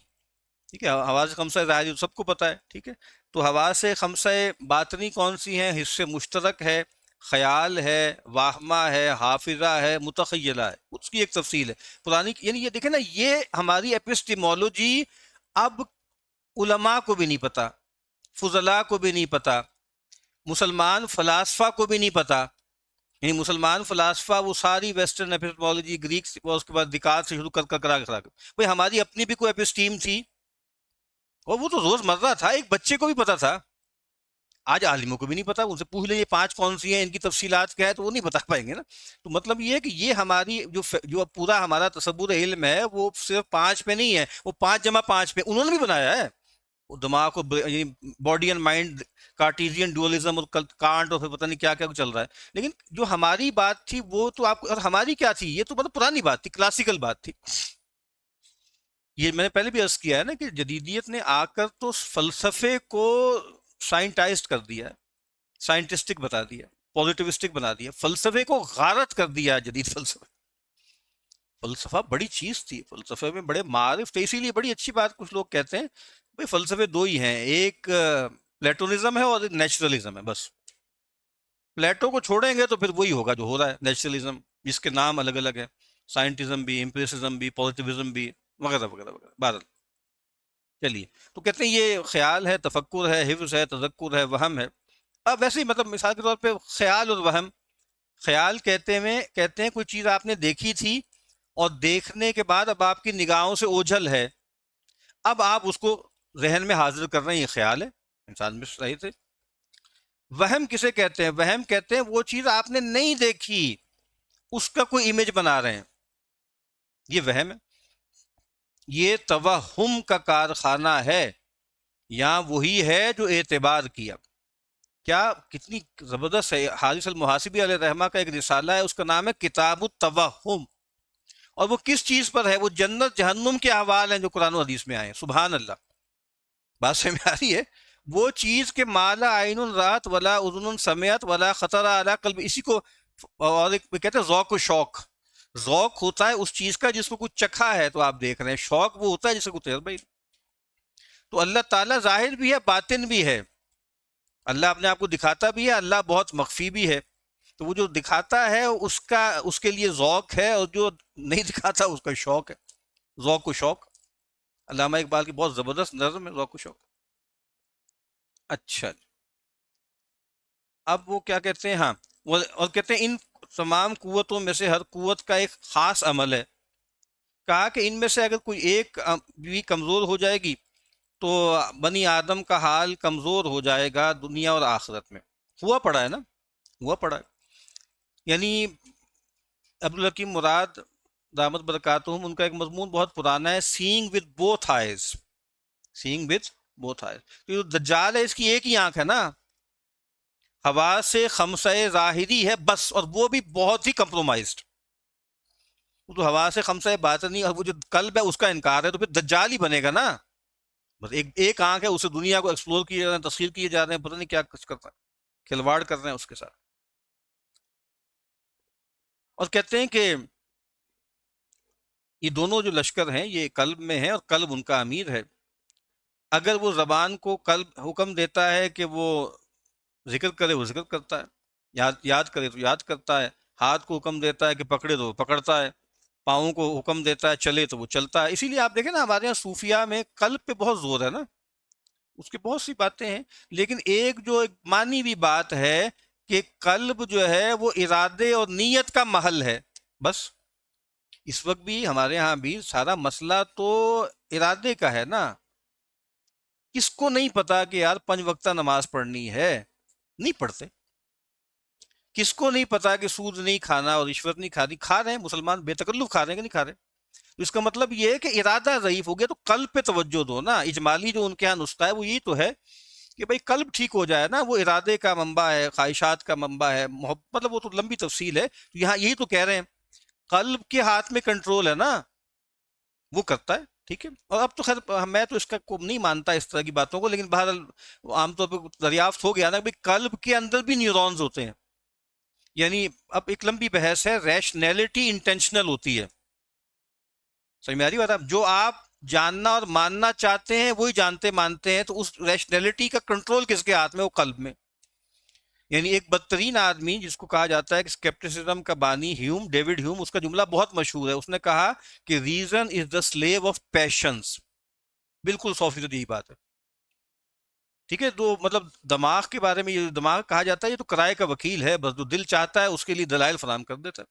ٹھیک ہے. حواس خمسہ ظاہری سب کو پتہ ہے. ٹھیک ہے. تو حواس خمسہ باطنی کون سی ہیں؟ حصے مشترک ہے، خیال ہے، واہمہ ہے، حافظہ ہے، متخیلہ ہے. اس کی ایک تفصیل ہے پرانی. یعنی یہ دیکھیں نا، یہ ہماری ایپسٹیمولوجی اب علماء کو بھی نہیں پتا، فضلاء کو بھی نہیں پتا، مسلمان فلاسفہ کو بھی نہیں پتا. یعنی مسلمان فلاسفہ وہ ساری ویسٹرن ایپسٹیمولوجی، گریک اس کے بعد دیکارت سے شروع کر کرا بھائی ہماری اپنی بھی کوئی ایپسٹیم تھی، اور وہ تو روز مرہ تھا، ایک بچے کو بھی پتا تھا. آج عالموں کو بھی نہیں پتا. ان سے پوچھ لیں یہ پانچ کون سی ہیں، ان کی تفصیلات کیا ہے، تو وہ نہیں بتا پائیں گے نا. تو مطلب یہ ہے کہ یہ ہماری جو پورا ہمارا تصور علم ہے وہ صرف پانچ پہ نہیں ہے، وہ پانچ جمع پانچ پہ انہوں نے بھی بنایا ہے. دماغ کو body and mind, Cartesian dualism, اور کانٹ، اور پھر پتہ نہیں کیا کیا چل رہا ہے. لیکن جو ہماری بات تھی وہ تو آپ، اور ہماری کیا تھی، یہ تو مطلب پرانی بات تھی، کلاسیکل بات تھی. یہ میں نے پہلے بھی عرض کیا ہے نا کہ جدیدیت نے آ کر تو فلسفے کو سائنٹائزڈ کر دیا، سائنٹسٹک بتا دیا، پازیٹیوسٹک بنا دیا. فلسفے کو غارت کر دیا جدید فلسفے. فلسفہ بڑی چیز تھی، فلسفے میں بڑے معارف تھے. اسی لیے بڑی اچھی بات کچھ لوگ کہتے ہیں بھائی فلسفے دو ہی ہیں، ایک پلیٹونزم ہے اور ایک نیچرلزم ہے. بس پلیٹو کو چھوڑیں گے تو پھر وہی ہوگا جو ہو رہا ہے، نیچرلزم، جس کے نام الگ الگ ہیں، سائنٹزم بھی، امپریسزم بھی، پازیٹیوزم بھی، وغیرہ وغیرہ وغیرہ. بہرحال چلیے، تو کہتے ہیں یہ خیال ہے، تفکر ہے، حفظ ہے، تذکر ہے، وہم ہے. اب ویسے ہی مطلب مثال کے طور پہ خیال اور وہم. خیال کہتے ہیں کوئی چیز آپ نے دیکھی تھی اور دیکھنے کے بعد اب آپ کی نگاہوں سے اوجھل ہے، اب آپ اس کو ذہن میں حاضر کر رہے ہیں، یہ خیال ہے. انسان میں صحیح تھے. وہم کسے کہتے ہیں؟ وہم کہتے ہیں وہ چیز آپ نے نہیں دیکھی، اس کا کوئی امیج بنا رہے ہیں، یہ وہم ہے. یہ توہم کا کارخانہ ہے، یا وہی ہے جو اعتبار کیا. کیا کتنی زبردست ہے. حارث المحاسبی علیہ رحمہ کا ایک رسالہ ہے، اس کا نام ہے کتاب التوہم. اور وہ کس چیز پر ہے؟ وہ جنت جہنم کے احوال ہیں جو قرآن و حدیث میں آئے ہیں. سبحان اللہ. بات سمجھ میں آ رہی ہے؟ وہ چیز کہ مالا عین رات ولا اذن سمعت ولا خطر علی قلب، اسی کو اور ایک کہتے ہیں ذوق و شوق. ذوق ہوتا ہے اس چیز کا جس کو کچھ چکھا ہے تو آپ دیکھ رہے ہیں، شوق وہ ہوتا ہے جس کو کچھ تجربہ ہی. تو اللہ تعالیٰ ظاہر بھی ہے، باطن بھی ہے. اللہ اپنے آپ کو دکھاتا بھی ہے، اللہ بہت مخفی بھی ہے. تو وہ جو دکھاتا ہے اس کے لیے ذوق ہے، اور جو نہیں دکھاتا اس کا شوق ہے. ذوق و شوق علامہ اقبال کی بہت زبردست نظم ہے، ذوق و شوق. اچھا، اب وہ کیا کہتے ہیں، ہاں اور کہتے ہیں ان تمام قوتوں میں سے ہر قوت کا ایک خاص عمل ہے. کہا کہ ان میں سے اگر کوئی ایک بھی کمزور ہو جائے گی تو بنی آدم کا حال کمزور ہو جائے گا دنیا اور آخرت میں. ہوا پڑا ہے نا، ہوا پڑا ہے. یعنی عبدالحکیم مراد دامت برکاتہم، ان کا ایک مضمون بہت پرانا ہے، seeing with both eyes. Seeing with both eyes. جو دجال ہے اس کی ایک ہی آنکھ ہے نا، حواس خمسہ ظاہری ہے بس، اور وہ بھی بہت ہی کمپرومائزڈ. وہ تو حواس خمسہ باطنی اور وہ جو قلب ہے اس کا انکار ہے، تو پھر دجال ہی بنے گا نا. بس ایک آنکھ ہے، اسے دنیا کو ایکسپلور کیے جا رہے ہیں، تسخیر کیے جا رہے ہیں، پتہ نہیں کیا کچھ کرتا ہے، کھلواڑ کر رہے ہیں اس کے ساتھ. اور کہتے ہیں کہ یہ دونوں جو لشکر ہیں یہ قلب میں ہیں، اور قلب ان کا امیر ہے. اگر وہ زبان کو قلب حکم دیتا ہے کہ وہ ذکر کرے، وہ ذکر کرتا ہے. یاد کرے تو یاد کرتا ہے. ہاتھ کو حکم دیتا ہے کہ پکڑے تو وہ پکڑتا ہے. پاؤں کو حکم دیتا ہے چلے تو وہ چلتا ہے. اسی لیے آپ دیکھیں نا ہمارے یہاں صوفیہ میں قلب پہ بہت زور ہے نا. اس کی بہت سی باتیں ہیں، لیکن ایک جو ایک مانی ہوئی بات ہے کہ قلب جو ہے وہ ارادے اور نیت کا محل ہے. بس اس وقت بھی ہمارے ہاں بھی سارا مسئلہ تو ارادے کا ہے نا. کس کو نہیں پتا کہ یار 5 وقتہ نماز پڑھنی ہے؟ نہیں پڑھتے. کس کو نہیں پتا کہ سود نہیں کھانا اور رشوت نہیں کھانی؟ کھا رہے ہیں مسلمان، بے تکلف کھا رہے ہیں کہ نہیں کھا رہے؟ تو اس کا مطلب یہ ہے کہ ارادہ ضعیف ہو گیا. تو قلب پہ توجہ دو نا. اجمالی جو ان کے یہاں نسخہ ہے وہ یہی تو ہے کہ بھائی قلب ٹھیک ہو جائے نا. وہ ارادے کا منبع ہے، خواہشات کا منبع ہے، محبت، مطلب وہ تو لمبی تفصیل ہے. تو یہاں یہی تو کہہ رہے ہیں قلب کے ہاتھ میں کنٹرول ہے نا، وہ کرتا ہے. ٹھیک ہے. اور اب تو خیر میں تو اس کا کو نہیں مانتا اس طرح کی باتوں کو، لیکن بہرحال عام طور پہ دریافت ہو گیا نا کہ قلب کے اندر بھی نیورونز ہوتے ہیں. یعنی اب ایک لمبی بحث ہے، ریشنیلٹی انٹینشنل ہوتی ہے. سمجھ میں آ رہی بات؟ جو آپ جاننا اور ماننا چاہتے ہیں وہی جانتے مانتے ہیں. تو اس ریشنلٹی کا کنٹرول کس کے ہاتھ میں؟ وہ قلب میں. یعنی ایک بدترین آدمی جس کو کہا جاتا ہے کہ اسکیپٹسزم کا بانی، ہیوم، ڈیوڈ ہیوم، اس کا جملہ بہت مشہور ہے. اس نے کہا کہ reason is the slave of patience. بالکل 100% یہی بات ہے. ٹھیک ہے. تو مطلب دماغ کے بارے میں یہ دماغ کہا جاتا ہے یہ تو کرائے کا وکیل ہے، بس جو دل چاہتا ہے اس کے لیے دلائل فراہم کر دیتا ہے.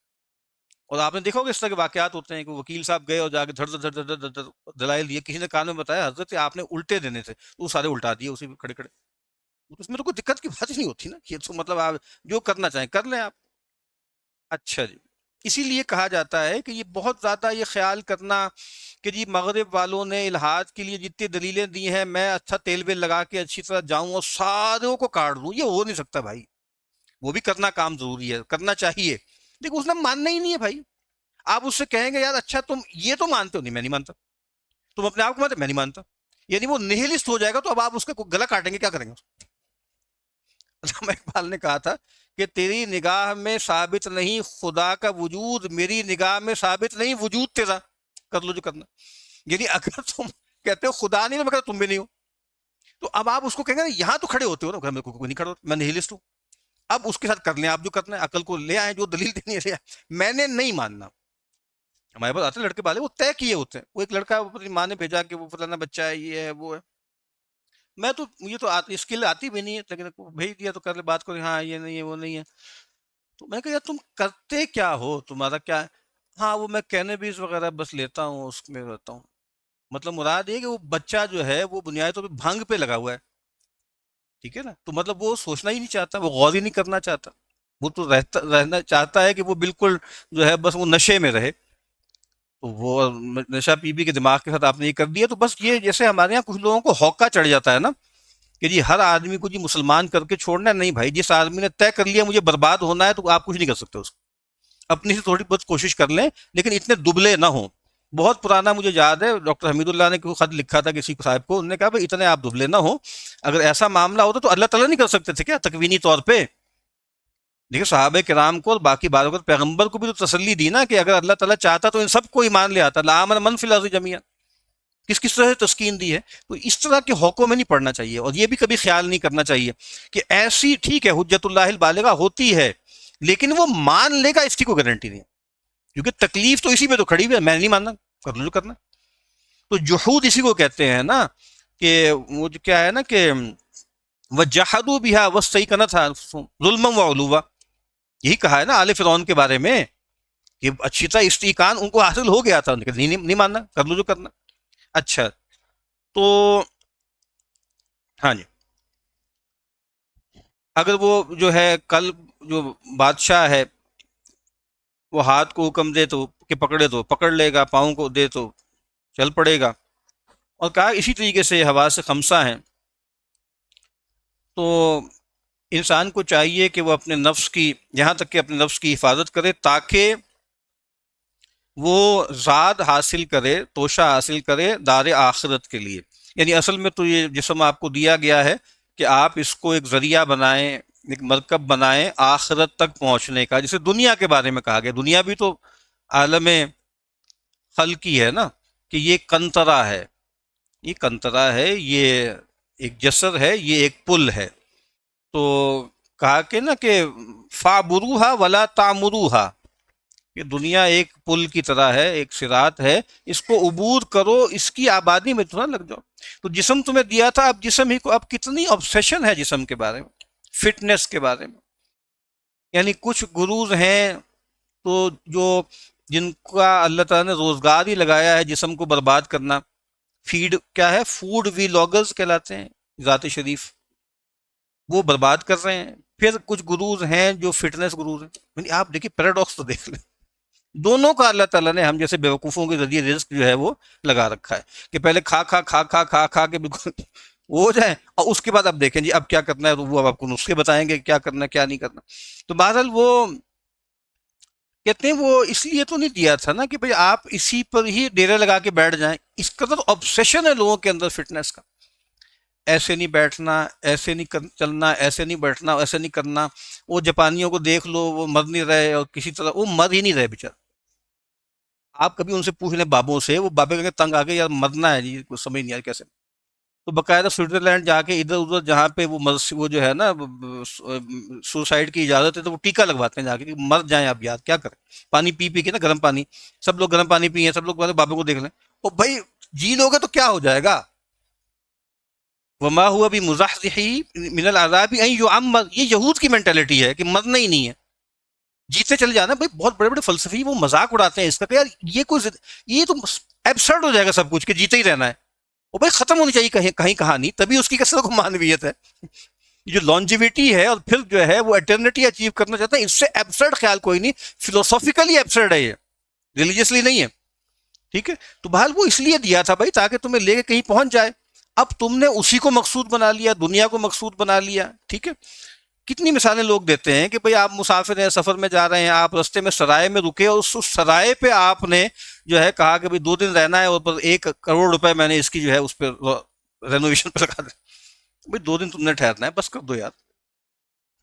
اور آپ نے دیکھا ہوگا اس طرح کے واقعات ہوتے ہیں کہ وکیل صاحب گئے اور جا کے دھڑ دھڑ دھڑ دھڑ دھڑ دلائل دیے. کسی نے کان میں بتایا حضرت آپ نے الٹے دینے تھے، وہ سارے الٹا دیے اسی کھڑے کھڑے. اس میں تو کوئی دقت کی بات ہی نہیں ہوتی نا. یہ تو مطلب آپ جو کرنا چاہیں کر لیں آپ. اچھا جی. اسی لیے کہا جاتا ہے کہ یہ بہت زیادہ یہ خیال کرنا کہ جی مغرب والوں نے الحاد کے لیے جتنی دلیلیں دی ہیں میں اچھا تیل ویل لگا کے اچھی طرح جاؤں اور ساروں کو کاٹ دوں، یہ ہو نہیں سکتا بھائی. وہ بھی کرنا کام ضروری ہے، کرنا چاہیے، لیکن اس نے ماننا ہی نہیں ہے بھائی. آپ اس سے کہیں گے یار اچھا تم یہ تو مانتے ہو؟ نہیں میں نہیں مانتا. تم اپنے آپ کو مانتے؟ میں نہیں مانتا. یعنی وہ نہلسٹ ہو جائے گا. تو اب آپ اس کا گلا کاٹیں گے، کیا کریں گے؟ علامہ اقبال نے کہا تھا کہ تیری نگاہ میں ثابت نہیں خدا کا وجود، میری نگاہ میں ثابت نہیں وجود تیرا، کر لو جو کرنا. یعنی اگر تم کہتے ہو خدا نہیں تو مگر تم بھی نہیں ہو. تو اب آپ اس کو کہیں گے نا یہاں تو کھڑے ہوتے ہو نا، میں کوئی نہیں کھڑا ہوتا، میں نہلسٹ ہوں. اب اس کے ساتھ کر لیں آپ جو کرنا ہے، عقل کو لے آئیں، جو دلیل دینی ہے لے آئیں. میں نے نہیں ماننا. ہمارے پاس آتے لڑکے والے وہ طے کیے ہوتے ہیں. وہ ایک لڑکا اپنی ماں نے بھیجا کہ وہ فلانا بچہ ہے، یہ ہے وہ ہے. میں تو یہ تو اسکل آتی بھی نہیں ہے، لیکن بھیج دیا تو کر لے بات کریں، ہاں یہ نہیں ہے وہ نہیں ہے. تو میں کہا یار تم کرتے کیا ہو، تمہارا کیا ہے؟ ہاں وہ میں کینیبیس وغیرہ بس لیتا ہوں، اس میں رہتا ہوں. مطلب مراد یہ کہ وہ بچہ جو ہے وہ بنیادی طور پہ بھنگ پہ لگا ہوا ہے. ٹھیک ہے نا. تو مطلب وہ سوچنا ہی نہیں چاہتا، وہ غور ہی نہیں کرنا چاہتا. وہ تو رہنا چاہتا ہے کہ وہ بالکل جو ہے بس وہ نشے میں رہے. تو وہ نشہ پی کے دماغ کے ساتھ آپ نے یہ کر دیا. تو بس یہ جیسے ہمارے یہاں کچھ لوگوں کو ہوکا چڑھ جاتا ہے نا کہ جی ہر آدمی کو جی مسلمان کر کے چھوڑنا ہے، نہیں بھائی، جس آدمی نے طے کر لیا مجھے برباد ہونا ہے تو آپ کچھ نہیں کر سکتے اس کو. اپنی سے تھوڑی بہت کوشش کر لیں لیکن اتنے دبلے نہ ہوں. بہت پرانا مجھے یاد ہے ڈاکٹر حمید اللہ نے کوئی خط لکھا تھا کسی صاحب کو، انہوں نے کہا بھائی اتنے آپ دبلے نہ ہوں، اگر ایسا معاملہ ہوتا تو اللہ تعالیٰ نہیں کر سکتے تھے کیا تکوینی طور پہ؟ دیکھیں صحابہ کرام کو اور باقی باروں کو، پیغمبر کو بھی تو تسلی دی نا کہ اگر اللہ تعالیٰ چاہتا تو ان سب کو ایمان لے آتا. لآمن من فی الارض جمیعا، کس کس طرح سے تسکین دی ہے. تو اس طرح کے حوقوں میں نہیں پڑنا چاہیے، اور یہ بھی کبھی خیال نہیں کرنا چاہیے کہ ایسی ٹھیک ہے حجت اللہ البالغہ ہوتی ہے لیکن وہ مان لے گا اس کی کوئی گارنٹی نہیں ہے، کیونکہ تکلیف تو اسی پہ تو کھڑی ہوئی ہے، میں نہیں ماننا، کر لو جو کرنا. تو جحود اسی کو کہتے ہیں نا کہ وہ جو کیا ہے نا کہ وجحدوا بها واستيقنتها ظلما وعلوا، یہی کہا ہے نا آل فرعون کے بارے میں کہ اچھی طرح استیقان ان کو حاصل ہو گیا تھا، نہیں ماننا، کر لو جو کرنا. اچھا تو ہاں جی، اگر وہ جو ہے کل جو بادشاہ ہے وہ ہاتھ کو حکم دے تو کہ پکڑے تو پکڑ لے گا، پاؤں کو دے تو چل پڑے گا. اور کہا اسی طریقے سے حواس خمسہ ہیں. تو انسان کو چاہیے کہ وہ اپنے نفس کی، یہاں تک کہ اپنے نفس کی حفاظت کرے تاکہ وہ زاد حاصل کرے، توشہ حاصل کرے دار آخرت کے لیے. یعنی اصل میں تو یہ جسم آپ کو دیا گیا ہے کہ آپ اس کو ایک ذریعہ بنائیں، ایک مرکب بنائیں آخرت تک پہنچنے کا. جسے دنیا کے بارے میں کہا گیا، دنیا بھی تو عالم خلقی ہے نا، کہ یہ کنترا ہے، یہ کنترا ہے، یہ ایک جسر ہے، یہ ایک پل ہے. تو کہا کہ نا کہ فَعْبُرُوهَا وَلَا تَعْمُرُوهَا، کہ دنیا ایک پل کی طرح ہے، ایک صراط ہے، اس کو عبور کرو، اس کی آبادی میں تو نہ لگ جاؤ. تو جسم تمہیں دیا تھا، اب جسم ہی کو، اب کتنی آبسیشن ہے جسم کے بارے میں، فٹنس کے بارے میں. یعنی کچھ گروز ہیں تو جو جن کا اللہ تعالیٰ نے روزگار ہی لگایا ہے جسم کو برباد کرنا. فیڈ کیا ہے، فوڈ ویلاگرز کہلاتے ہیں ذات شریف، وہ برباد کر رہے ہیں. پھر کچھ گروز ہیں جو فٹنس گروز ہیں. یعنی آپ دیکھیے پیراڈاکس تو دیکھ لیں، دونوں کا اللہ تعالیٰ نے ہم جیسے بیوقوفوں کے ذریعے رزق جو ہے وہ لگا رکھا ہے کہ پہلے کھا کھا کھا کھا کھا کھا کے بالکل وہ ہو جائے، اور اس کے بعد اب دیکھیں جی اب کیا کرنا ہے، تو وہ اب آپ کو نسخے بتائیں گے کیا کرنا ہے کیا نہیں کرنا. تو بہرحال وہ کہتے ہیں وہ اس لیے تو نہیں دیا تھا نا کہ بھئی آپ اسی پر ہی ڈیرے لگا کے بیٹھ جائیں. اس قدر آبسیشن ہے لوگوں کے اندر فٹنس کا، ایسے نہیں بیٹھنا، ایسے نہیں چلنا، ایسے نہیں بیٹھنا، ایسے نہیں کرنا. وہ جاپانیوں کو دیکھ لو، وہ مر نہیں رہے، اور کسی طرح وہ مر ہی نہیں رہے بےچارے. آپ کبھی ان سے پوچھ لیں بابوں سے، وہ بابے کہیں تنگ آ گئے یار مرنا ہے جی، کچھ سمجھ نہیں آیا کیسے. تو باقاعدہ سوئٹزرلینڈ جا کے ادھر ادھر جہاں پہ وہ جو ہے نا سوسائڈ کی اجازت ہے تو وہ ٹیکا لگواتے ہیں جا کے کہ مر جائیں آپ یار، کیا کریں. پانی پی پی کے نا گرم پانی، سب لوگ گرم پانی پیے، سب لوگ بابے کو دیکھ لیں، او بھائی جی لو گے تو کیا ہو جائے گا. وما ہوا بھی مزحزحی من العذاب ان یعمر، یہ یہود کی مینٹلٹی ہے کہ مرنا ہی نہیں ہے، جیتے چلے جانا. بھائی بہت بڑے بڑے فلسفی وہ مذاق اڑاتے ہیں اس کا کہ یار یہ کوئی یہ تو ایبسرڈ ہو جائے گا سب کچھ کہ جیتے ہی رہنا ہے. وہ بھائی ختم ہونی چاہیے کہیں کہیں کہانی، تبھی اس کی کثرت کو معنویت ہے. جو لانجیویٹی ہے اور پھر جو ہے وہ اٹرنیٹی اچیو کرنا چاہتا ہے، اس سے ایبسرڈ خیال کوئی نہیں. فلوسافیکلی ایبسرڈ ہے یہ، ریلیجیسلی نہیں ہے. ٹھیک ہے، تو بہرحال وہ اس لیے دیا تھا بھائی تاکہ تمہیں لے کے کہیں پہنچ جائے. اب تم نے اسی کو مقصود بنا لیا، دنیا کو مقصود بنا لیا. ٹھیک ہے، کتنی مثالیں لوگ دیتے ہیں کہ بھئی آپ مسافر ہیں، سفر میں جا رہے ہیں، آپ رستے میں سرائے میں رکے اور اس سرائے پہ آپ نے جو ہے کہا کہ بھئی 2 دن رہنا ہے اور پر 1 کروڑ روپے میں نے اس کی جو ہے اس پہ رینوویشن پہ لگا دیں. بھئی 2 دن تم نے ٹھہرنا ہے، بس کر دو یار.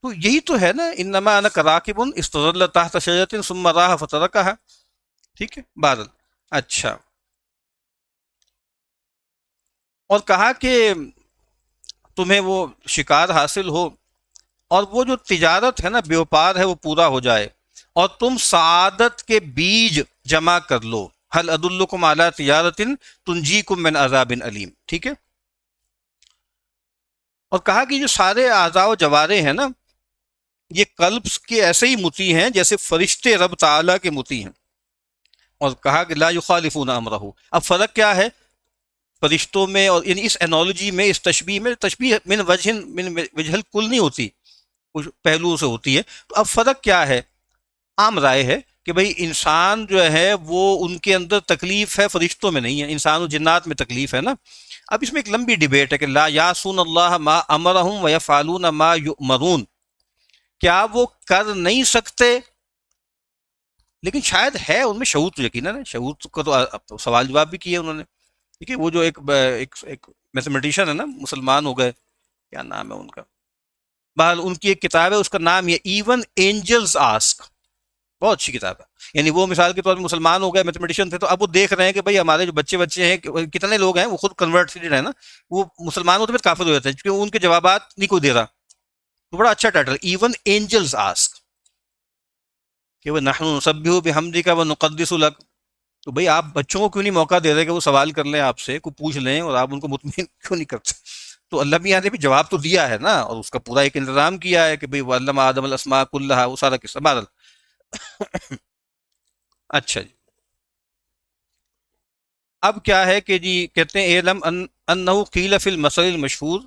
تو یہی تو ہے نا، انما انا کراکب استظل تحت شجرۃ ثم راح فترکها. ٹھیک ہے بہرحال. اچھا، اور کہا کہ تمہیں وہ شکار حاصل ہو اور وہ جو تجارت ہے نا، بیوپار ہے، وہ پورا ہو جائے اور تم سعادت کے بیج جمع کر لو. حل ادلکم علی تجارت تنجیکم من عذاب علیم. ٹھیک ہے، اور کہا کہ جو سارے اعضاء و جوارے ہیں نا، یہ قلب کے ایسے ہی مطیع ہیں جیسے فرشتے رب تعالیٰ کے مطیع ہیں. اور کہا کہ لا یخالفون امرہ. اب فرق کیا ہے فرشتوں میں اور یعنی اس انالوجی میں، اس تشبیہ میں، تشبیہ من وجہ الکل نہیں ہوتی، کچھ پہلوؤں سے ہوتی ہے. تو اب فرق کیا ہے؟ عام رائے ہے کہ بھئی انسان جو ہے وہ ان کے اندر تکلیف ہے، فرشتوں میں نہیں ہے، انسان و جنات میں تکلیف ہے نا. اب اس میں ایک لمبی ڈیبیٹ ہے کہ لا یاسون اللہ ما امرہم ویفعلون ما یؤمرون، کیا وہ کر نہیں سکتے؟ لیکن شاید ہے ان میں شعور، تو یقیناً ہے، شعور کا تو سوال جواب بھی کیے انہوں نے. ٹھیک ہے، وہ جو ایک میتھمیٹیشین ہے نا، مسلمان ہو گئے، کیا نام ہے ان کا، بہرحال ان کی ایک کتاب ہے، اس کا نام یہ ایون اینجلز آسک، بہت اچھی کتاب ہے. یعنی وہ مثال کے طور پہ مسلمان ہو گئے، میتھمیٹیشین تھے، تو اب وہ دیکھ رہے ہیں کہ بھئی ہمارے جو بچے ہیں کتنے لوگ ہیں وہ خود کنورٹڈ ہیں نا، وہ مسلمان ہوتے پھر کافر ہو جاتے ہیں کیونکہ ان کے جوابات نہیں کوئی دے رہا. تو بڑا اچھا ٹائٹل، ایون اینجلز آسک، کہ وہ نحن نسبح بحمدک ونقدس لک. تو بھئی آپ بچوں کو کیوں نہیں موقع دے رہے کہ وہ سوال کر لیں آپ سے، کو پوچھ لیں، اور آپ ان کو مطمئن کیوں نہیں کرتے؟ تو اللہ میاں نے بھی جواب تو دیا ہے نا، اور اس کا پورا ایک انتظام کیا ہے کہ بھئی وَعَلَّمَ آدَمَ الْأَسْمَاءَ كُلَّهَا، وہ سارا قصہ بہرحال. اچھا جی، اب کیا ہے کہ جی کہتے ہیں اعلم انه قیل فی المثل المشہور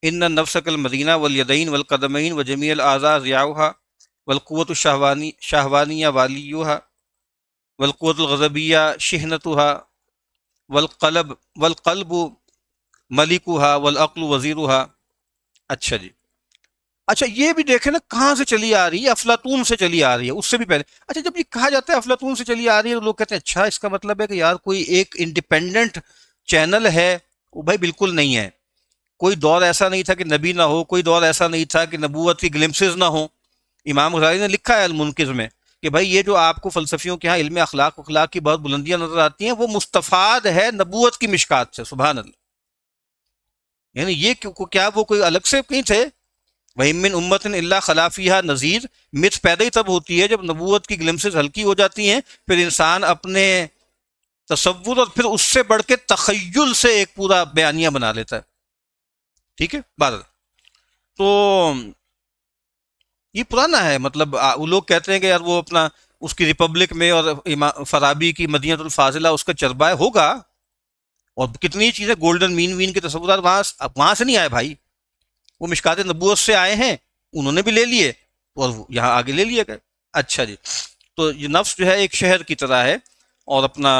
ان النفس كالمدینہ والیدین والقدمین وجمیع الاعضاء ضیاؤها والقوة الشہوانیہ والیها والقوة الغضبیہ شحنتها والقلب ملکها والعقل وزیرها. اچھا جی، اچھا یہ بھی دیکھیں نا کہاں سے چلی آ رہی ہے، افلاطون سے چلی آ رہی ہے، اس سے بھی پہلے. اچھا جب یہ کہا جاتا ہے افلاطون سے چلی آ رہی ہے تو لوگ کہتے ہیں اچھا اس کا مطلب ہے کہ یار کوئی ایک انڈیپینڈنٹ چینل ہے. وہ بھائی بالکل نہیں ہے. کوئی دور ایسا نہیں تھا کہ نبی نہ ہو، کوئی دور ایسا نہیں تھا کہ نبوت کی گلمسز نہ ہو. امام غزالی نے لکھا ہے المنقذ میں کہ بھائی یہ جو آپ کو فلسفیوں کے ہاں علم اخلاق کی بہت بلندیاں نظر آتی ہیں، وہ مستفاد ہے نبوت کی مشکات سے. سبحان اللہ. یعنی یہ کیا وہ کوئی الگ سے نہیں تھے؟ وَإِن مِّنْ أُمَّةٍ إِلَّا خَلَا فِيهَا نَذِيرٌ. متھ پیدا ہی تب ہوتی ہے جب نبوت کی گلمسز ہلکی ہو جاتی ہیں، پھر انسان اپنے تصور اور پھر اس سے بڑھ کے تخیل سے ایک پورا بیانیہ بنا لیتا ہے. ٹھیک ہے بات. تو یہ پرانا ہے، مطلب وہ لوگ کہتے ہیں کہ یار وہ اپنا اس کی ریپبلک میں اور فارابی کی مدینہ الفاضلہ اس کا چربہ ہوگا، اور کتنی چیزیں گولڈن مین کے تصورات وہاں سے نہیں آئے بھائی، وہ مشکات نبوت سے آئے ہیں، انہوں نے بھی لے لیے اور یہاں آگے لے لیے گئے. اچھا جی، تو یہ نفس جو ہے ایک شہر کی طرح ہے، اور اپنا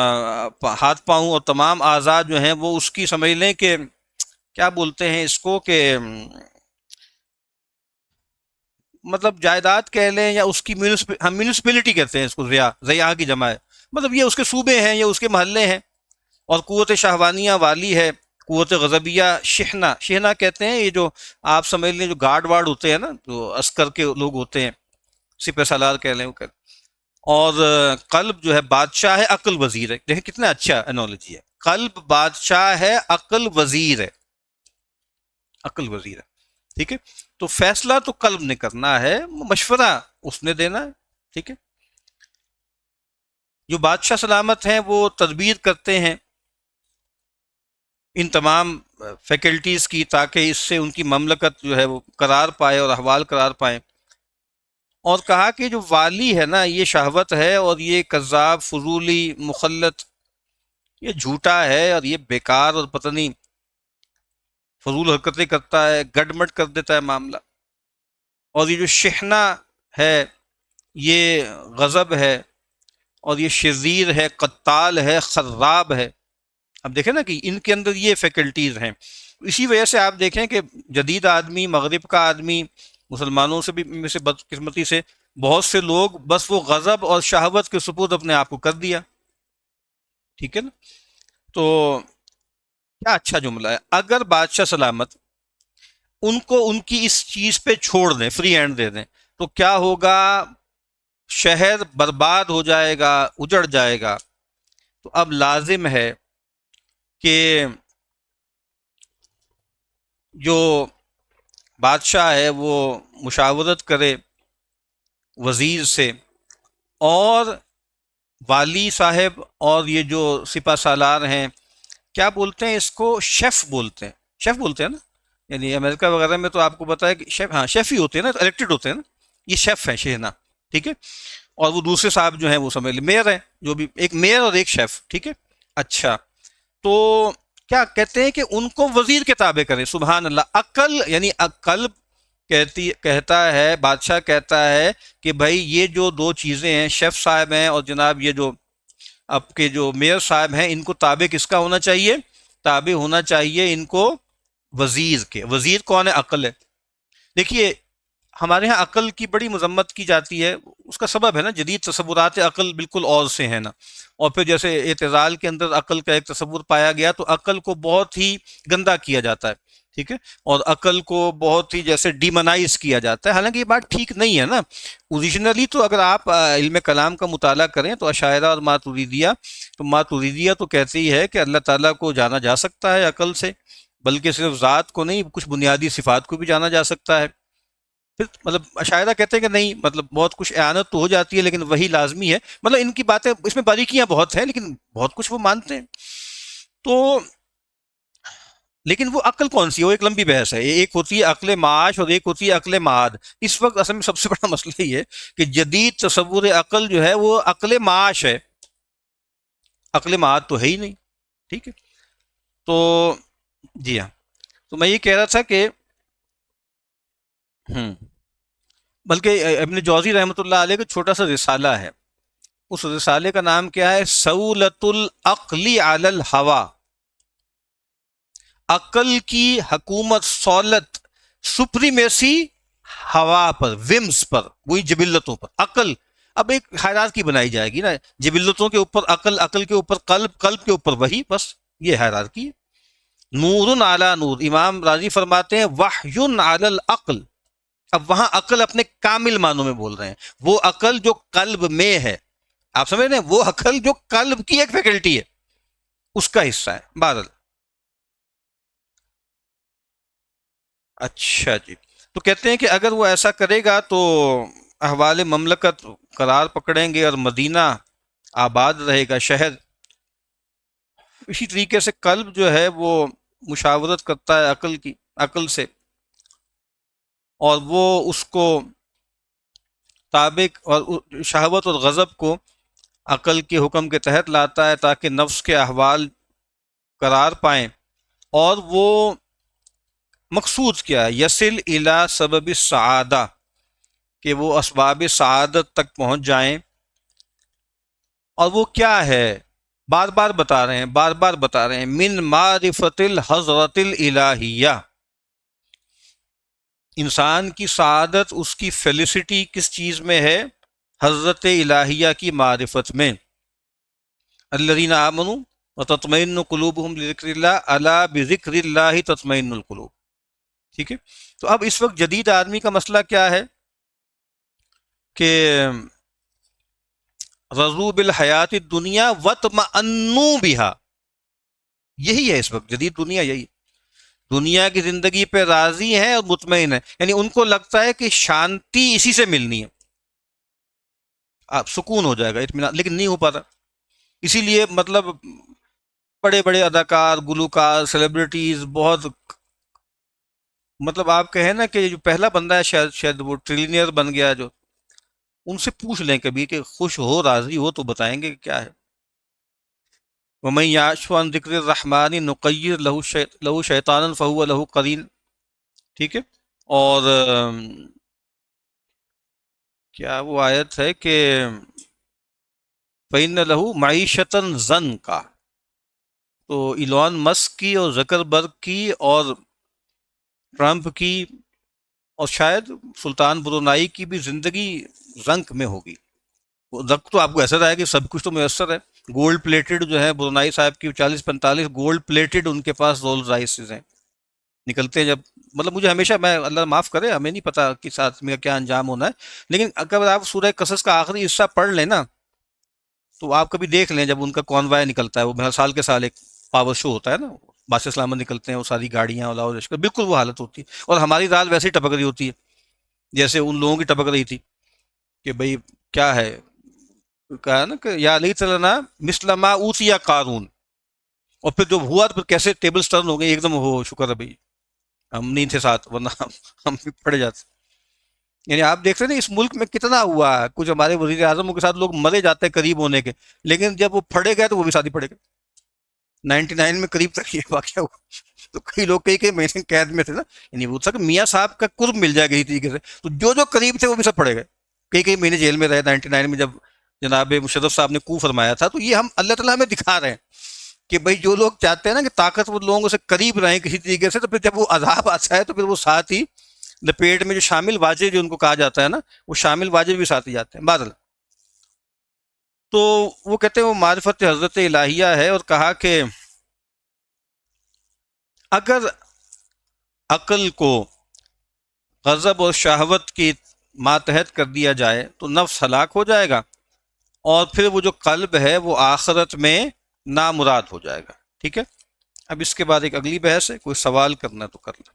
ہاتھ پاؤں اور تمام اعضاء جو ہیں وہ اس کی سمجھ لیں کہ کیا بولتے ہیں اس کو، کہ مطلب جائیداد کہہ لیں، یا اس کی ہم میونسپلٹی کہتے ہیں اس کو، ضیاء کی جمع ہے، مطلب یہ اس کے صوبے ہیں یا اس کے محلے ہیں. اور قوت شہوانیہ والی ہے، قوت غضبیہ شحنہ کہتے ہیں یہ جو آپ سمجھ لیں جو گارڈ وارڈ ہوتے ہیں نا، جو عسکر کے لوگ ہوتے ہیں، سپہ سالار کہہ لیں وہ کہتے ہیں. اور قلب جو ہے بادشاہ ہے، عقل وزیر ہے. دیکھیں کتنا اچھا انالوجی ہے، قلب بادشاہ ہے، عقل وزیر ہے، عقل وزیر ہے. ٹھیک ہے، تو فیصلہ تو قلب نے کرنا ہے، مشورہ اس نے دینا ہے. ٹھیک ہے، جو بادشاہ سلامت ہیں وہ تدبیر کرتے ہیں ان تمام فیکلٹیز کی، تاکہ اس سے ان کی مملکت جو ہے وہ قرار پائے اور احوال قرار پائیں. اور کہا کہ جو والی ہے نا یہ شہوت ہے، اور یہ کذاب فضولی مخلط، یہ جھوٹا ہے اور یہ بیکار اور پتہ نہیں فضول حرکتیں کرتا ہے، گڈمٹ کر دیتا ہے معاملہ. اور یہ جو شحنہ ہے یہ غضب ہے، اور یہ شریر ہے، قتال ہے، خراب ہے. اب دیکھیں نا کہ ان کے اندر یہ فیکلٹیز ہیں. اسی وجہ سے آپ دیکھیں کہ جدید آدمی، مغرب کا آدمی، مسلمانوں سے بھی میں سے بدقسمتی سے بہت سے لوگ بس وہ غضب اور شہوت کے سپرد اپنے آپ کو کر دیا. ٹھیک ہے نا، تو کیا اچھا جملہ ہے. اگر بادشاہ سلامت ان کو ان کی اس چیز پہ چھوڑ دیں، فری ہینڈ دے دیں، تو کیا ہوگا؟ شہر برباد ہو جائے گا، اجڑ جائے گا. تو اب لازم ہے کہ جو بادشاہ ہے وہ مشاورت کرے وزیر سے، اور والی صاحب اور یہ جو سپہ سالار ہیں، کیا بولتے ہیں اس کو، شیف بولتے ہیں، شیف بولتے ہیں نا. یعنی امریکہ وغیرہ میں تو آپ کو پتا ہے کہ شیف، ہاں شیف ہی ہوتے ہیں نا، الیکٹڈ ہوتے ہیں نا، یہ شیف ہیں شہنا. ٹھیک ہے، اور وہ دوسرے صاحب جو ہیں وہ سمجھ لیں میئر ہیں، جو بھی ایک میئر اور ایک شیف. ٹھیک ہے، اچھا تو کیا کہتے ہیں کہ ان کو وزیر کے تابع کریں. سبحان اللہ. عقل یعنی قلب کہتا ہے، بادشاہ کہتا ہے کہ بھائی یہ جو دو چیزیں ہیں، شیف صاحب ہیں اور جناب یہ جو آپ کے جو میئر صاحب ہیں، ان کو تابع کس کا ہونا چاہیے؟ تابع ہونا چاہیے ان کو وزیر کے۔ وزیر کون ہے؟ عقل ہے۔ دیکھیے ہمارے ہاں عقل کی بڑی مذمت کی جاتی ہے، اس کا سبب ہے نا جدید تصورات عقل بالکل اور سے ہیں نا، اور پھر جیسے اعتزال کے اندر عقل کا ایک تصور پایا گیا تو عقل کو بہت ہی گندا کیا جاتا ہے، ٹھیک ہے، اور عقل کو بہت ہی جیسے ڈیمونائز کیا جاتا ہے، حالانکہ یہ بات ٹھیک نہیں ہے نا۔ اوریجنلی تو اگر آپ علم کلام کا مطالعہ کریں تو اشاعرہ اور ماتریدیہ تو کہتے ہی ہے کہ اللہ تعالیٰ کو جانا جا سکتا ہے عقل سے، بلکہ صرف ذات کو نہیں، کچھ بنیادی صفات کو بھی جانا جا سکتا ہے۔ پھر مطلب عشاعرہ کہتے ہیں کہ نہیں، مطلب بہت کچھ اعانت تو ہو جاتی ہے لیکن وہی لازمی ہے، مطلب ان کی باتیں اس میں باریکیاں بہت ہیں لیکن بہت کچھ وہ مانتے ہیں۔ تو لیکن وہ عقل کون سی ہے؟ وہ ایک لمبی بحث ہے، ایک ہوتی ہے عقل معاش اور ایک ہوتی ہے عقل معاد۔ اس وقت اصل میں سب سے بڑا مسئلہ یہ ہے کہ جدید تصور عقل جو ہے وہ عقل معاش ہے، عقل معاد تو ہے ہی نہیں، ٹھیک ہے۔ تو جی ہاں، تو میں یہ کہہ رہا تھا کہ ہوں بلکہ ابن جوزی رحمۃ اللہ علیہ کا چھوٹا سا رسالہ ہے، اس رسالے کا نام کیا ہے؟ سولت العقل علی الہوا، عقل کی حکومت، سولت، سپریمیسی ہوا پر، ومز پر، وہی جبلتوں پر۔ عقل اب ایک ہائرارکی بنائی جائے گی نا، جبلتوں کے اوپر عقل، عقل کے اوپر قلب، قلب کے اوپر وہی، بس یہ ہائرارکی ہے۔ نور علی نور، امام راضی فرماتے ہیں وحی علی العقل۔ اب وہاں عقل اپنے کامل معنوں میں بول رہے ہیں، وہ عقل جو قلب میں ہے، آپ سمجھ رہے ہیں، وہ عقل جو قلب کی ایک فیکلٹی ہے، اس کا حصہ ہے۔ بہرحال اچھا جی، تو کہتے ہیں کہ اگر وہ ایسا کرے گا تو احوال مملکت قرار پکڑیں گے اور مدینہ آباد رہے گا، شہر۔ اسی طریقے سے قلب جو ہے وہ مشاورت کرتا ہے عقل سے، اور وہ اس کو تابع اور شہوت اور غضب کو عقل کے حکم کے تحت لاتا ہے تاکہ نفس کے احوال قرار پائیں، اور وہ مقصود کیا ہے؟ یصل الی سبب السعادہ، کہ وہ اسباب سعادت تک پہنچ جائیں۔ اور وہ کیا ہے؟ بار بار بتا رہے ہیں، بار بار بتا رہے ہیں، من معرفت الحضرت الالہیہ، انسان کی سعادت، اس کی فیلسٹی کس چیز میں ہے؟ حضرت الہیہ کی معرفت میں۔ الذین آمنوا وتطمئن قلوبہم بذکر اللہ، الا بذکر اللہ تطمئن القلوب، ٹھیک ہے۔ تو اب اس وقت جدید آدمی کا مسئلہ کیا ہے کہ رضوا بالحیات الدنیا واطمأنوا بہا، یہی ہے اس وقت جدید دنیا، یہی دنیا کی زندگی پہ راضی ہیں اور مطمئن ہے، یعنی ان کو لگتا ہے کہ شانتی اسی سے ملنی ہے، آپ سکون ہو جائے گا، اطمینان، لیکن نہیں ہو پاتا۔ اسی لیے مطلب بڑے بڑے اداکار، گلوکار، سیلیبریٹیز، بہت مطلب آپ کہیں نا کہ جو پہلا بندہ ہے شاید وہ ٹریلینئر بن گیا، جو ان سے پوچھ لیں کبھی کہ خوش ہو، راضی ہو، تو بتائیں گے کہ کیا ہے۔ وَمَن يَعْشُ عَن ذِكْرِ الرَّحْمَٰنِ نُقَيِّضْ لَهُ شَيْطَانًا فَهُوَ لَهُ قَرِينٌ، ٹھیک ہے۔ اور کیا وہ آیت ہے کہ فَإِنَّ لَهُ مَعِيشَةً ضَنكَ، تو ایلون مسک کی اور زکربرگ کی اور ٹرمپ کی اور شاید سلطان برونائی کی بھی زندگی زنک میں ہوگی۔ زنک تو آپ کو ایسا رہا ہے کہ سب کچھ تو میسر ہے، گولڈ پلیٹڈ جو ہے برونائی صاحب کی 40-45 گولڈ پلیٹڈ ان کے پاس رولز رائسز ہیں، نکلتے ہیں جب، مطلب مجھے ہمیشہ، میں اللہ معاف کرے، ہمیں نہیں پتا کس آدمی کا کیا انجام ہونا ہے، لیکن اگر آپ سورہ قصص کا آخری حصہ پڑھ لیں نا تو آپ کبھی دیکھ لیں جب ان کا کانوائے نکلتا ہے، وہ ہر سال کے سال ایک پاور شو ہوتا ہے نا، بادشاہ سلامت نکلتے ہیں، وہ ساری گاڑیاں اور لاؤ لشکر، بالکل وہ حالت ہوتی ہے، اور ہماری دال ویسے ہی ٹپک رہی ہوتی ہے جیسے ان لوگوں کی ٹپک رہی تھی کہ بھئی کیا ہے، کہا نا کہ یا لیت لنا مثل ما اوتی قارون، اور پھر جو ہوا تو پھر کیسے ٹیبل ٹرن ہو گئی ایک دم، ہو شکر ہے بھئی ہم نہیں تھے ساتھ، ورنہ ہم بھی پڑ جاتے۔ یعنی آپ دیکھ رہے ہیں اس ملک میں کتنا ہوا ہے، کچھ ہمارے وزیر اعظموں کے ساتھ لوگ مرے جاتے ہیں قریب ہونے کے، لیکن جب وہ پھڑے گئے تو وہ بھی ساتھ ہی پڑے گئے۔ 99 میں قریب تک یہ واقعہ ہوا۔ تو کئی لوگ کئی کئی مہینے قید میں تھے نا، یعنی وہ تھا کہ میاں صاحب کا قرب مل جائے کسی طریقے سے، تو جو جو قریب تھے وہ بھی سب پڑے گئے، کئی کئی مہینے جیل میں رہے 99 میں جب جناب مشرف صاحب نے کو فرمایا تھا. تو یہ ہم اللہ تعالیٰ ہمیں دکھا رہے ہیں کہ بھائی جو لوگ چاہتے ہیں نا کہ طاقتور لوگوں سے قریب رہیں کسی طریقے سے، تو پھر جب وہ عذاب آتا ہے تو پھر وہ ساتھ ہی لپیٹ میں جو شامل واجب جو ان کو کہا جاتا ہے نا، وہ شامل واجب بھی ساتھ ہی جاتے ہیں بادل. تو وہ کہتے ہیں وہ معرفت حضرت الہیہ ہے، اور کہا کہ اگر عقل کو غضب اور شہوت کی ماتحت کر دیا جائے تو نفس ہلاک ہو جائے گا، اور پھر وہ جو قلب ہے وہ آخرت میں نامراد ہو جائے گا. ٹھیک ہے، اب اس کے بعد ایک اگلی بحث ہے، کوئی سوال کرنا تو کر لیں.